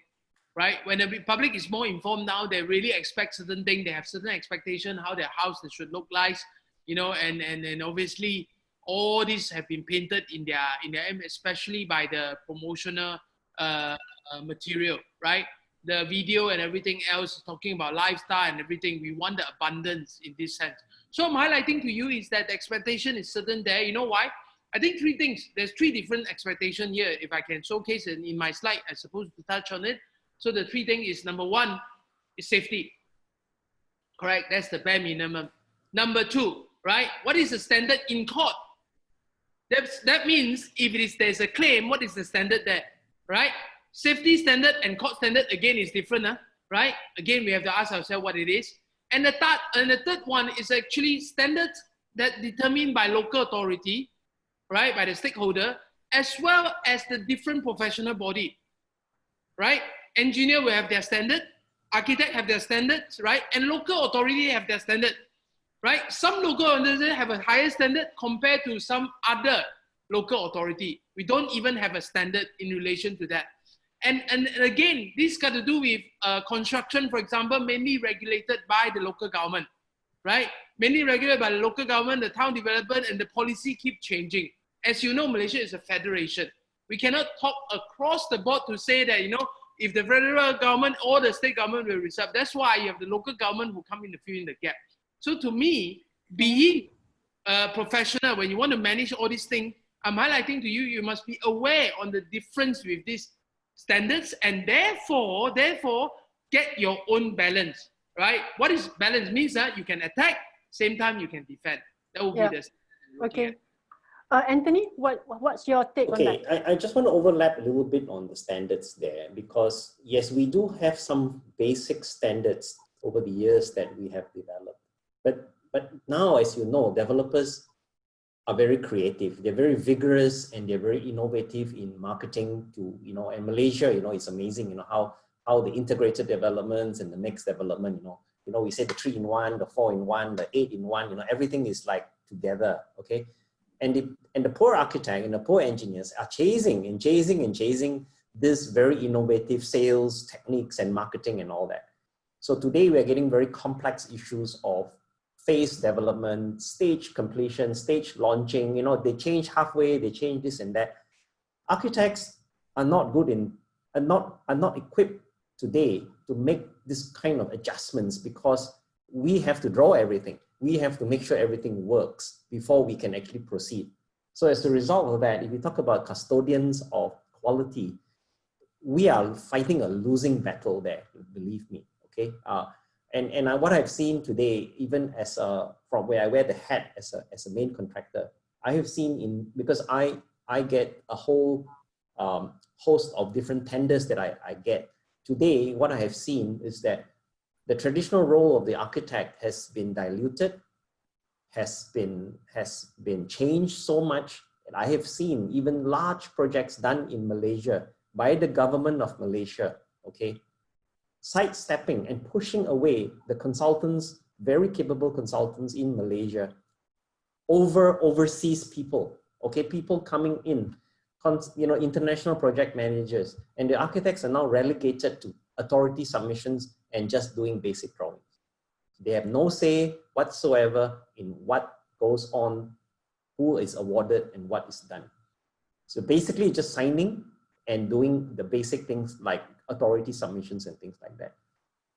right? When the public is more informed now, they really expect certain things. They have certain expectation how their house should look like, you know, and obviously all these have been painted in their aim, especially by the promotional material, right? The video and everything else talking about lifestyle and everything. We want the abundance in this sense. So I'm highlighting to you is that the expectation is certain there. You know why? I think 3 things. There's 3 different expectations here. If I can showcase it in my slide, I suppose to touch on it. So the 3 things is, number 1 is safety. Correct, that's the bare minimum. Number two, right? What is the standard in court? That means if there's a claim, what is the standard there, right? Safety standard and court standard, again, is different, right? Again, we have to ask ourselves what it is. And the third one is actually standards that determined by local authority, right, by the stakeholder, as well as the different professional body, right? Engineer will have their standard, architect have their standards, right? And local authority have their standard, right? Some local authority have a higher standard compared to some other local authority. We don't even have a standard in relation to that. And again, this got to do with construction, for example, mainly regulated by the local government, right? Mainly regulated by the local government, the town development, and the policy keep changing. As you know, Malaysia is a federation. We cannot talk across the board to say that, you know, if the federal government or the state government will reserve, that's why you have the local government who come in to fill in the gap. So to me, being a professional, when you want to manage all these things, I'm highlighting to you, you must be aware on the difference with these standards, and therefore get your own balance, right? What is balance? Means that you can attack, same time you can defend. That will be the okay. Anthony, what's your take on that? Okay, I just want to overlap a little bit on the standards there, because yes, we do have some basic standards over the years that we have developed. But now, as you know, developers are very creative. They're very vigorous and they're very innovative in marketing to, you know, and Malaysia, you know, it's amazing, you know, how the integrated developments and the mixed development, you know, we say the 3-in-1, the 4-in-1, the 8-in-1, you know, everything is like together, okay? And the poor architect and the poor engineers are chasing this very innovative sales techniques and marketing and all that. So today we're getting very complex issues of phase development, stage completion, stage launching, you know, they change halfway, they change this and that. Architects are not good in, are not equipped today to make this kind of adjustments, because we have to draw everything. We have to make sure everything works before we can actually proceed. So as a result of that, if we talk about custodians of quality, we are fighting a losing battle there, believe me, okay? And what I've seen today, even as from where I wear the hat as a main contractor, I have seen because I get a whole host of different tenders that I get. Today, what I have seen is that the traditional role of the architect has been diluted, has been changed so much. And I have seen even large projects done in Malaysia by the government of Malaysia, okay, sidestepping and pushing away the consultants, very capable consultants in Malaysia, over overseas people, okay, people coming in, you know, international project managers, and the architects are now relegated to authority submissions and just doing basic drawings. They have no say whatsoever in what goes on, who is awarded, and what is done. So basically just signing and doing the basic things like authority submissions and things like that.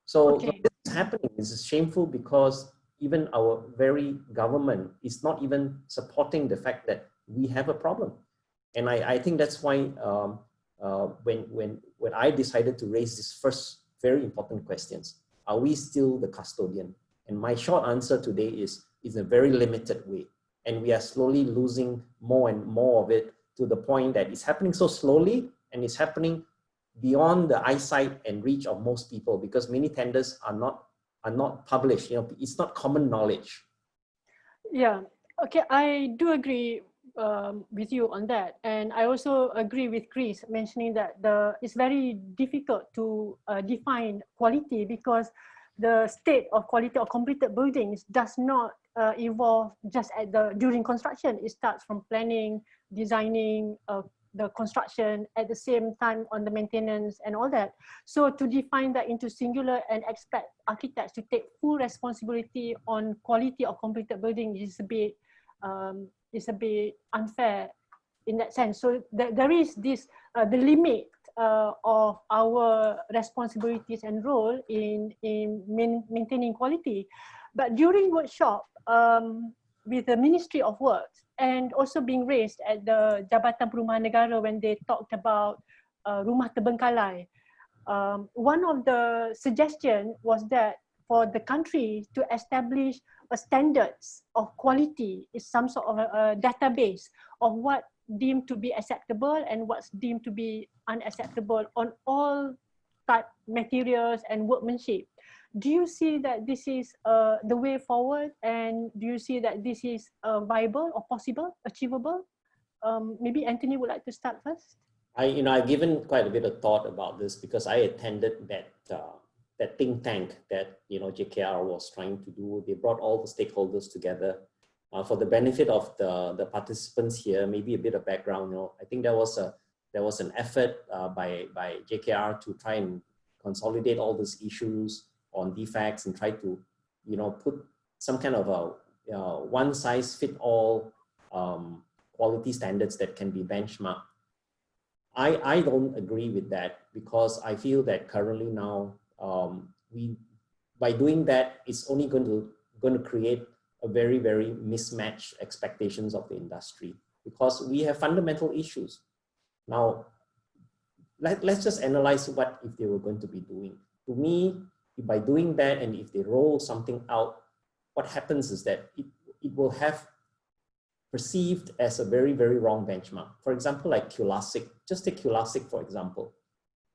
So Okay. this is happening. This is shameful because even our very government is not even supporting the fact that we have a problem. And I think that's why when I decided to raise this first very important questions, are we still the custodian? And my short answer today is a very limited way. And we are slowly losing more and more of it, to the point that it's happening so slowly and it's happening beyond the eyesight and reach of most people, because many tenders are not published. You know, it's not common knowledge. Yeah, okay, I do agree with you on that, and I also agree with Chris mentioning that it's very difficult to define quality, because the state of quality of completed buildings does not evolve just during construction. It starts from planning, designing, the construction, at the same time on the maintenance and all that. So to define that into singular and expect architects to take full responsibility on quality of completed building is a bit unfair in that sense. So there is this the limit of our responsibilities and role in maintaining quality. But during workshop with the Ministry of Works, and also being raised at the Jabatan Perumahan Negara when they talked about rumah terbengkalai, one of the suggestion was that for the country to establish a standards of quality, is some sort of a database of what deemed to be acceptable and what's deemed to be unacceptable on all type materials and workmanship. Do you see that this is the way forward, and do you see that this is viable or possible, achievable? Maybe Anthony would like to start first. I've given quite a bit of thought about this because I attended that think tank that JKR was trying to do. They brought all the stakeholders together for the benefit of the participants here. Maybe a bit of background. I think there was an effort by JKR to try and consolidate all these issues on defects and try to put some kind of a one size fit all quality standards that can be benchmarked. I don't agree with that, because I feel that currently now by doing that, it's only going to create a very, very mismatched expectations of the industry, because we have fundamental issues. Now, let's just analyze what if they were going to be doing. To me, by doing that, and if they roll something out, what happens is that it will have perceived as a very, very wrong benchmark. For example, like Culasic, just take Culasic for example.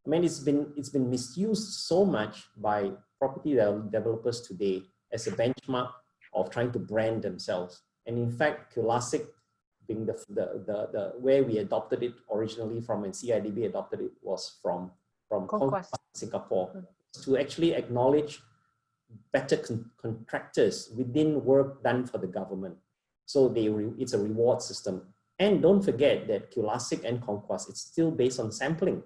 I mean, it's been misused so much by property developers today as a benchmark of trying to brand themselves. And in fact, Culasic being the where we adopted it originally from, and CIDB adopted it, was from Conquest Singapore, to actually acknowledge better contractors within work done for the government. So it's a reward system. And don't forget that Culasic and Conquest, it's still based on sampling.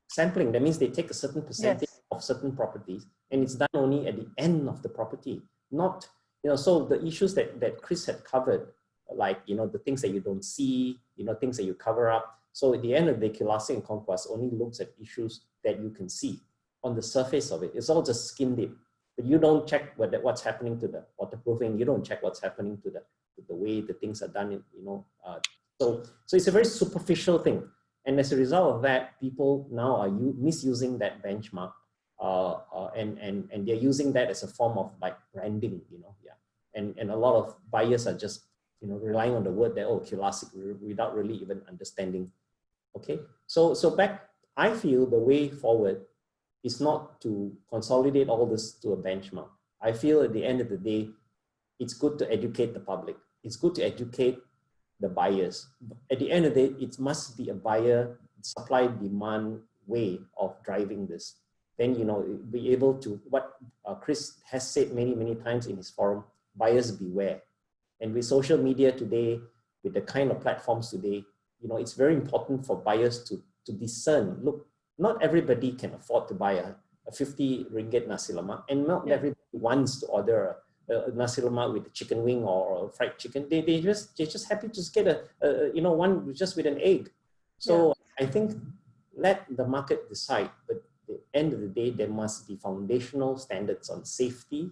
Sampling, that means they take a certain percentage of certain properties, and it's done only at the end of the property. Not, so the issues that Chris had covered, like, the things that you don't see, things that you cover up. So at the end of the day, Culasic and Conquest only looks at issues that you can see on the surface of it. It's all just skin deep. But you don't check what's happening to the waterproofing. You don't check what's happening to the way the things are done. So it's a very superficial thing. And as a result of that, people now are misusing that benchmark, and they're using that as a form of like branding. And a lot of buyers are just relying on the word that, oh, Culasic, without really even understanding. Okay, so I feel the way forward is not to consolidate all this to a benchmark. I feel at the end of the day, it's good to educate the public. It's good to educate the buyers. At the end of the day, it must be a buyer supply demand way of driving this. Then, be able to, what Chris has said many, many times in his forum, buyers beware. And with social media today, with the kind of platforms today, it's very important for buyers to discern. Look, not everybody can afford to buy a 50 ringgit nasi lemak, and not everybody wants to order a nasi lemak with a chicken wing or a fried chicken. They're just happy to just get one just with an egg. So I think let the market decide, but at the end of the day, there must be foundational standards on safety,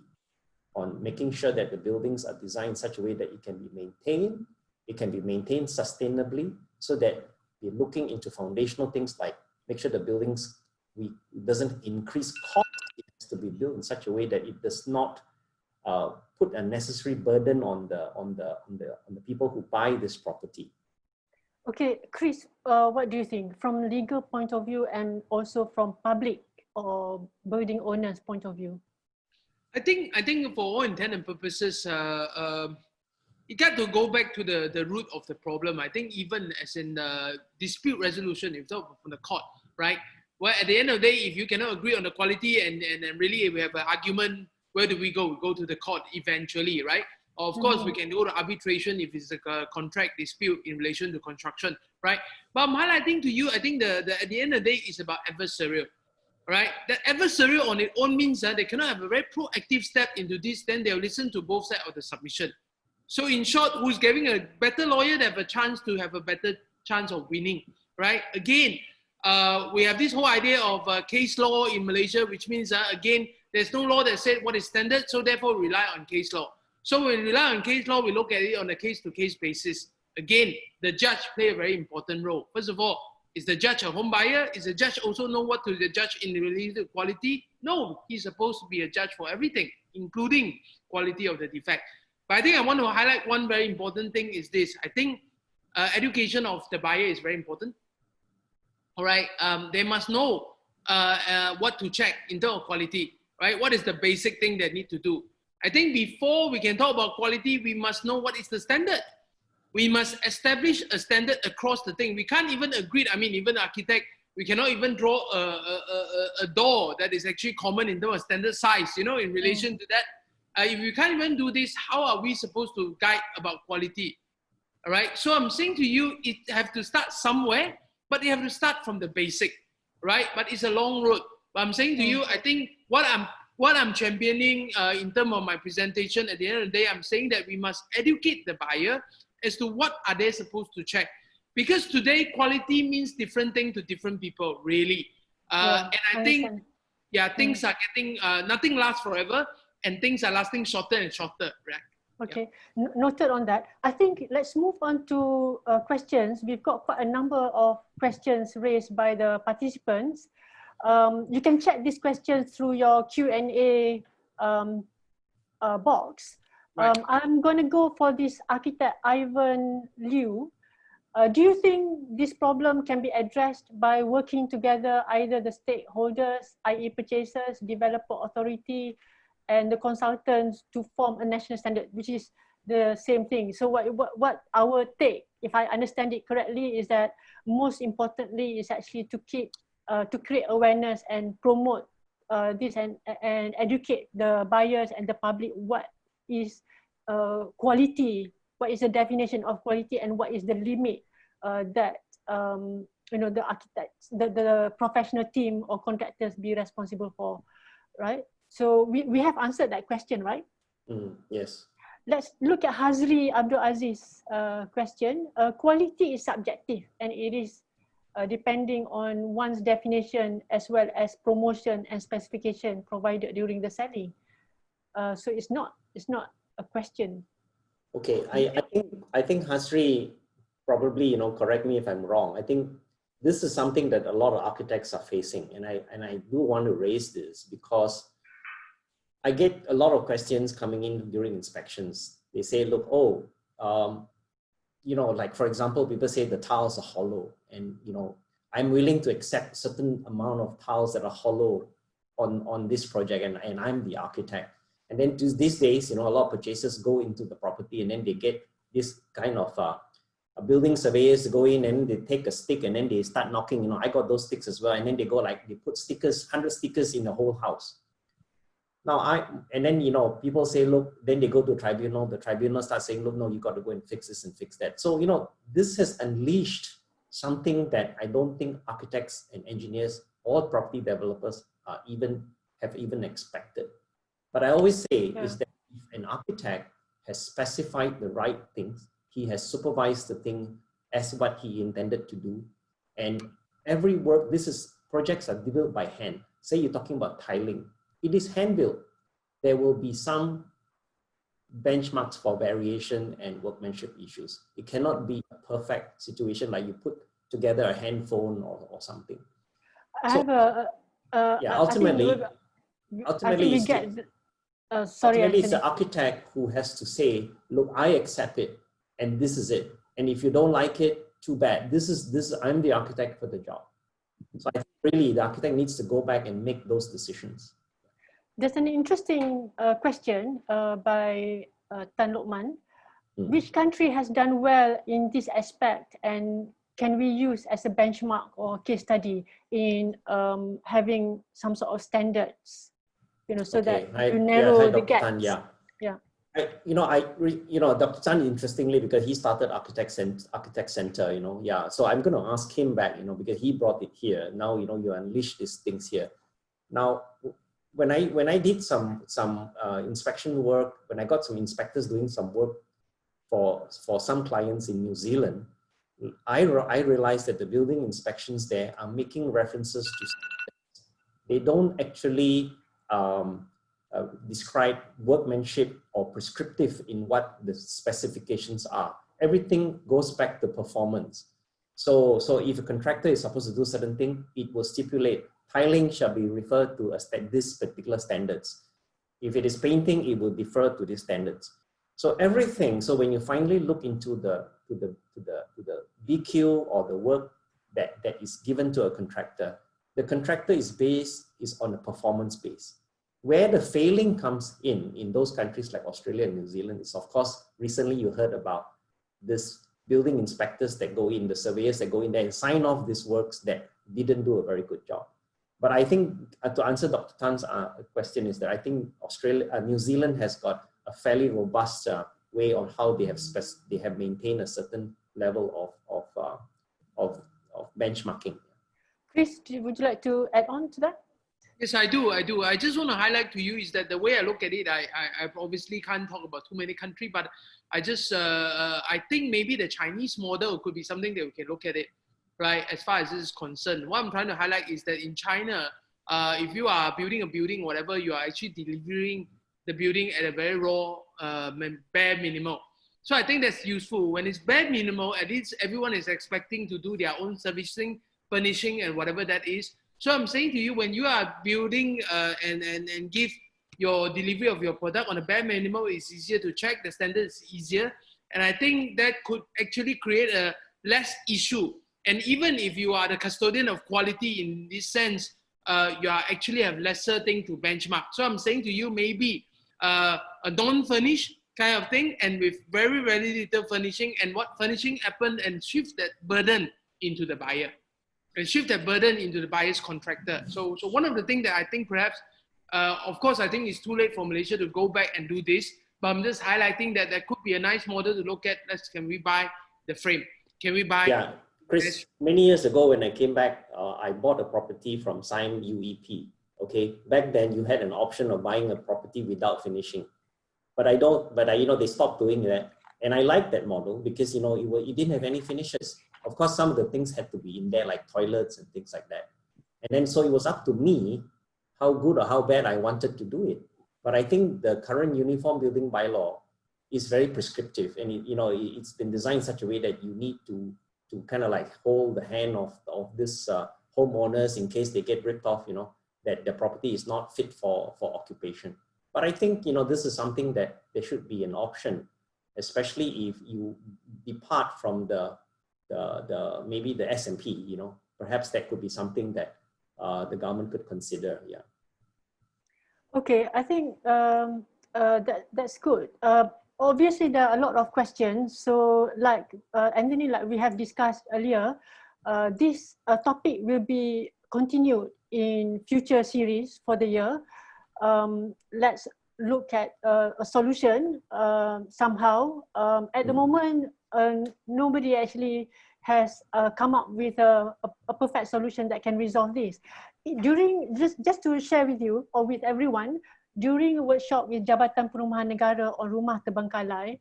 on making sure that the buildings are designed in such a way that it can be maintained. It can be maintained sustainably, so that we're looking into foundational things like make sure the buildings doesn't increase cost. It has to be built in such a way that it does not put a necessary burden on the people who buy this property. Okay, Chris, what do you think from legal point of view and also from public or building owners point of view? I think for all intent and purposes, you got to go back to the root of the problem. I think even as in dispute resolution, if so from the court, right? Well, at the end of the day, if you cannot agree on the quality and really we have an argument, where do we go? We go to the court eventually, right? Of course, we can go to arbitration if it's a contract dispute in relation to construction, right? But I'm highlighting to you, I think at the end of the day, it's about adversarial, right? The adversarial on its own means that they cannot have a very proactive step into this, then they'll listen to both sides of the submission. So in short, who's giving a better lawyer, they have a chance to have a better chance of winning, right? Again, we have this whole idea of case law in Malaysia, which means, again, there's no law that said what is standard, so therefore rely on case law. So when we rely on case law, we look at it on a case-to-case basis. Again, the judge play a very important role. First of all, Is the judge a home buyer? Is the judge also know what to the judge in relation to quality? No, he's supposed to be a judge for everything, including quality of the defect. But I think I want to highlight one very important thing is this. I think education of the buyer is very important. All right, they must know what to check in terms of quality, right? What is the basic thing they need to do? I think before we can talk about quality, we must know what is the standard. We must establish a standard across the thing. We can't even agree. I mean, even architect, we cannot even draw a door that is actually common in terms of standard size, you know, in relation to that. If we can't even do this, how are we supposed to guide about quality? All right. So I'm saying to you, it have to start somewhere, but you have to start from the basic, right? But it's a long road. But I'm saying to you, I think what I'm championing in terms of my presentation, at the end of the day, I'm saying that we must educate the buyer as to what are they supposed to check. Because today, quality means different thing to different people, really. And I think, yeah, things are getting, nothing lasts forever, and things are lasting shorter and shorter, right? Okay, noted on that. I think let's move on to questions. We've got quite a number of questions raised by the participants. You can check these questions through your Q&A box. Right. I'm going to go for this architect Ivan Liu. Do you think this problem can be addressed by working together either the stakeholders, i.e. purchasers, developer authority, and the consultants to form a national standard, which is the same thing? So what our take, if I understand it correctly, is that most importantly is actually to create awareness and promote this and educate the buyers and the public what is quality, what is the definition of quality, and what is the limit that you know, the architects, the professional team or contractors be responsible for, right? So we have answered that question, right? Yes. Let's look at Hazri Abdul Aziz's question. Quality is subjective, and it is depending on one's definition as well as promotion and specification provided during the selling. So it's not a question. Okay, I think Hasri, probably, you know, correct me if I'm wrong. I think this is something that a lot of architects are facing, and I do want to raise this because I get a lot of questions coming in during inspections. They say, look, you know, like for example, people say the tiles are hollow, and you know, I'm willing to accept certain amount of tiles that are hollow on this project, and I'm the architect. And then these days, you know, a lot of purchasers go into the property and then they get this kind of building surveyors go in and they take a stick and then they start knocking, you know, I got those sticks as well. And then they go like, they put stickers, 100 stickers in the whole house. Now and then, you know, people say, look, then they go to tribunal, the tribunal starts saying, look, no, you got to go and fix this and fix that. So, you know, this has unleashed something that I don't think architects and engineers or property developers have even expected. But I always say is that if an architect has specified the right things, he has supervised the thing as what he intended to do, and every work, projects are built by hand. Say you're talking about tiling, it is hand built. There will be some benchmarks for variation and workmanship issues. It cannot be a perfect situation like you put together a hand phone or something. Ultimately, it's the architect who has to say, look, I accept it, and this is it. And if you don't like it, too bad. I'm the architect for the job. So I think really the architect needs to go back and make those decisions. There's an interesting question by Tan Lokman. Which country has done well in this aspect, and can we use as a benchmark or case study in having some sort of standards, you know, so that you narrow the gaps? Dr. Chan, interestingly, because he started Architect Center, you know, so I'm going to ask him back, you know, because he brought it here. Now, you know, you unleash these things here. Now, when I did some inspection work, when I got some inspectors doing some work for some clients in New Zealand, I realized that the building inspections there are making references to standards. They don't actually describe workmanship or prescriptive in what the specifications are. Everything goes back to performance. So if a contractor is supposed to do certain thing, it will stipulate tiling shall be referred to as this particular standards. If it is painting, it will defer to these standards. So everything. So when you finally look into the BQ or the work that is given to a contractor, the contractor is on a performance base. Where the failing comes in those countries like Australia and New Zealand is, of course, recently you heard about this building inspectors that go in, the surveyors that go in there and sign off these works that didn't do a very good job. But I think to answer Dr. Tan's question is that I think New Zealand has got a fairly robust way on how they have maintained a certain level of benchmarking. Chris, would you like to add on to that? Yes, I do. I just want to highlight to you is that the way I look at it, I obviously can't talk about too many countries, but I just, I think maybe the Chinese model could be something that we can look at it, right? As far as this is concerned. What I'm trying to highlight is that in China, if you are building a building, whatever, you are actually delivering the building at a very raw, bare minimal. So I think that's useful. When it's bare minimal, at least everyone is expecting to do their own servicing, furnishing, and whatever that is. So I'm saying to you, when you are building and give your delivery of your product on a bare minimal, it's easier to check, the standard is easier. And I think that could actually create a less issue. And even if you are the custodian of quality in this sense, you are actually have lesser thing to benchmark. So I'm saying to you, maybe a non-furnished kind of thing and with very, very little furnishing, and what furnishing happened and shift that burden into the buyer. And shift that burden into the buyer's contractor. So one of the things that I think perhaps, of course, I think it's too late for Malaysia to go back and do this, but I'm just highlighting that there could be a nice model to look at. Can we buy the frame? Can we buy? Yeah, Chris, many years ago when I came back, I bought a property from Sime UEP. Okay, back then you had an option of buying a property without finishing, but they stopped doing that. And I like that model because, it didn't have any finishes. Of course, some of the things had to be in there, like toilets and things like that. And then, so it was up to me how good or how bad I wanted to do it. But I think the current uniform building bylaw is very prescriptive. And, it's been designed in such a way that you need to kind of like hold the hand of this homeowners in case they get ripped off, that the property is not fit for occupation. But I think, this is something that there should be an option, especially if you depart from maybe the S&P, perhaps that could be something that the government could consider. Yeah. Okay, I think that's good. Obviously, there are a lot of questions. So, like Anthony, like we have discussed earlier, this topic will be continued in future series for the year. Let's look at a solution somehow. At the moment, nobody actually has come up with a perfect solution that can resolve this. During, just to share with you or with everyone, during a workshop with Jabatan Perumahan Negara on Rumah Terbengkalai,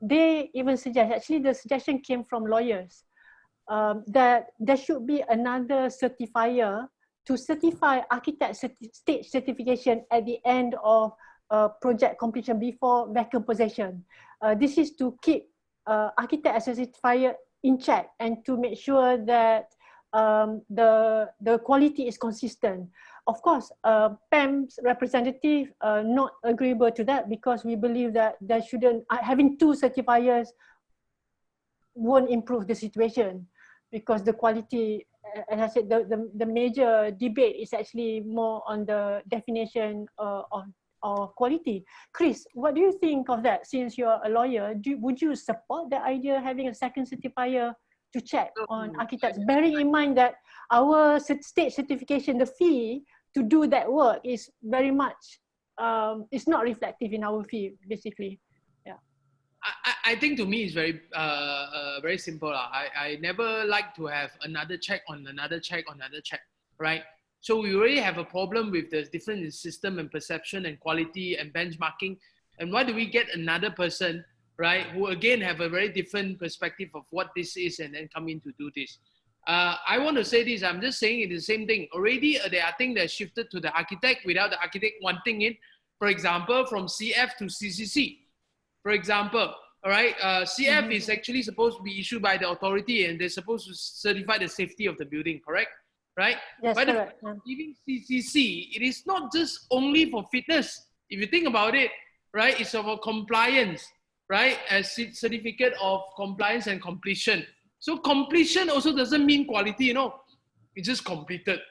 they even suggest, actually the suggestion came from lawyers, that there should be another certifier to certify architect stage certification at the end of project completion before vacant possession. This is to keep architect as a certifier in check and to make sure that the quality is consistent. Of course, PAM's representative not agreeable to that because we believe that there shouldn't, having two certifiers won't improve the situation because the quality, as I said, the major debate is actually more on the definition of quality. Chris, what do you think of that? Since you're a lawyer, would you support the idea of having a second certifier to check on architects, bearing in mind that our state certification, the fee to do that work is very much, it's not reflective in our fee, basically. Yeah. I think to me it's very very simple. I never like to have another check on another check on another check, right? So we already have a problem with the difference in system and perception and quality and benchmarking. And why do we get another person, right, who again have a very different perspective of what this is and then come in to do this? I want to say this, I'm just saying it is the same thing. Already there are things that shifted to the architect without the architect wanting it. For example, from CF to CCC. For example, All right, CF is actually supposed to be issued by the authority, and they're supposed to certify the safety of the building, correct? Right? Yes, By correct. giving CCC, it is not just only for fitness. If you think about it, right, it's about compliance, right? As certificate of compliance and completion. So completion also doesn't mean quality, you know. It's just completed,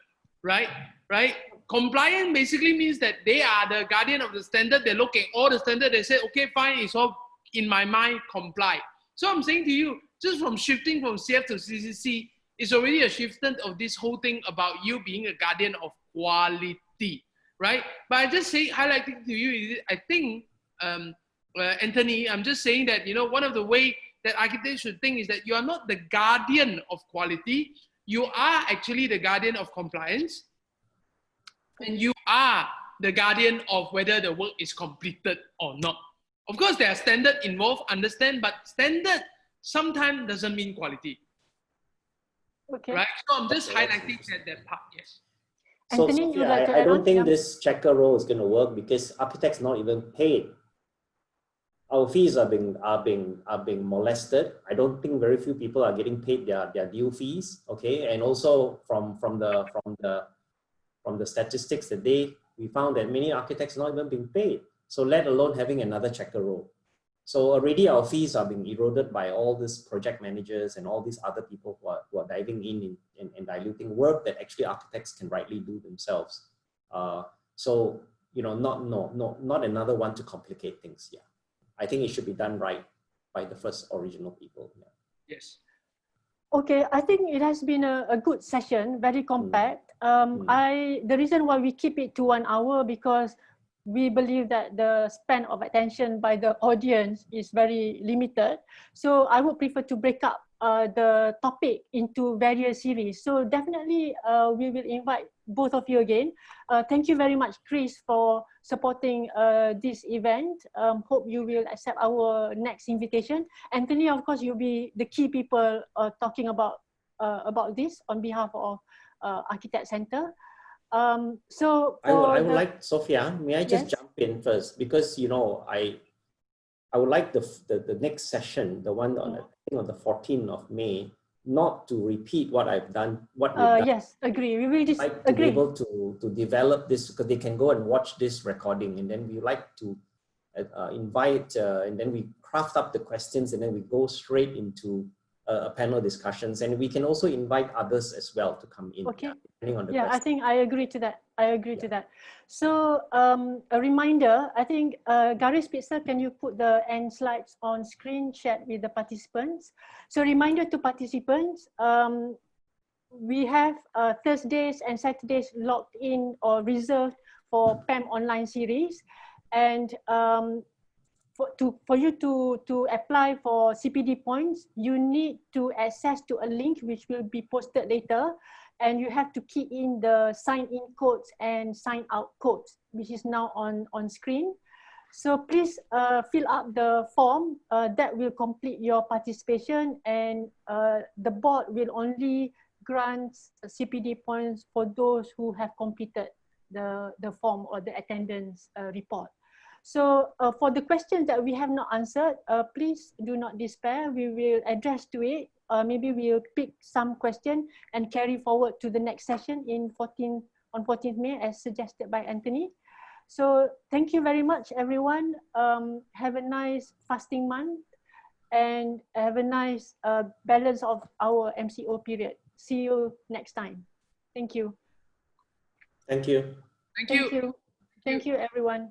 right? Right? Compliance basically means that they are the guardian of the standard. They look at all the standard. They say, okay, fine, it's all in my mind, comply. So I'm saying to you, just from shifting from CF to CCC, it's already a shiftment of this whole thing about you being a guardian of quality, right? But I just say, highlighting to you, I think, Anthony, I'm just saying that, you know, one of the way that architects should think is that you are not the guardian of quality. You are actually the guardian of compliance. And you are the guardian of whether the work is completed or not. Of course, there are standards involved, understand, but standard sometimes doesn't mean quality. Okay. Right? So I'm just highlighting that part, yes. So, Anthony, Sophia, you'd like to I add don't on? think Yeah. this checker role is going to work because architects not even paid. Our fees are being molested. I don't think very few people are getting paid their due fees. Okay, and also from the statistics that we found that many architects not even being paid. So let alone having another checker role. So already our fees are being eroded by all these project managers and all these other people who are diving in and diluting work that actually architects can rightly do themselves. So, you know, not another one to complicate things. Yeah, I think it should be done right by the first original people. Yeah. Yes. Okay, I think it has been a good session, very compact. The reason why we keep it to 1 hour because we believe that the span of attention by the audience is very limited. So I would prefer to break up the topic into various series. So definitely we will invite both of you again. Thank you very much, Chris, for supporting this event. Hope you will accept our next invitation. Anthony, of course, you'll be the key people talking about this on behalf of Architect Center. So I would like, Sophia, may I just Yes. jump in first? Because, you know, I would like the next session, the one on, I think on the 14th of May, not to repeat what I've done, what we've done. Yes, agree. We will just like to agree. be able to develop this because they can go and watch this recording, and then we like to invite and then we craft up the questions and then we go straight into a panel discussions, and we can also invite others as well to come in. Okay. Depending on the Yeah, I question. think I agree to that. I agree to that. So a reminder, I think Gary Spitzer, can you put the end slides on screen shared with the participants? So reminder to participants, we have Thursdays and Saturdays logged in or reserved for PAM online series. And for you to apply for CPD points, you need to access to a link which will be posted later, and you have to key in the sign in codes and sign out codes, which is now on screen. So please fill up the form that will complete your participation, and the board will only grant CPD points for those who have completed the form or the attendance report. So for the questions that we have not answered, please do not despair. We will address to it. Maybe we'll pick some question and carry forward to the next session on 14th May as suggested by Anthony. So thank you very much, everyone. Have a nice fasting month and have a nice balance of our MCO period. See you next time. Thank you. Thank you. Thank you. Thank you, everyone.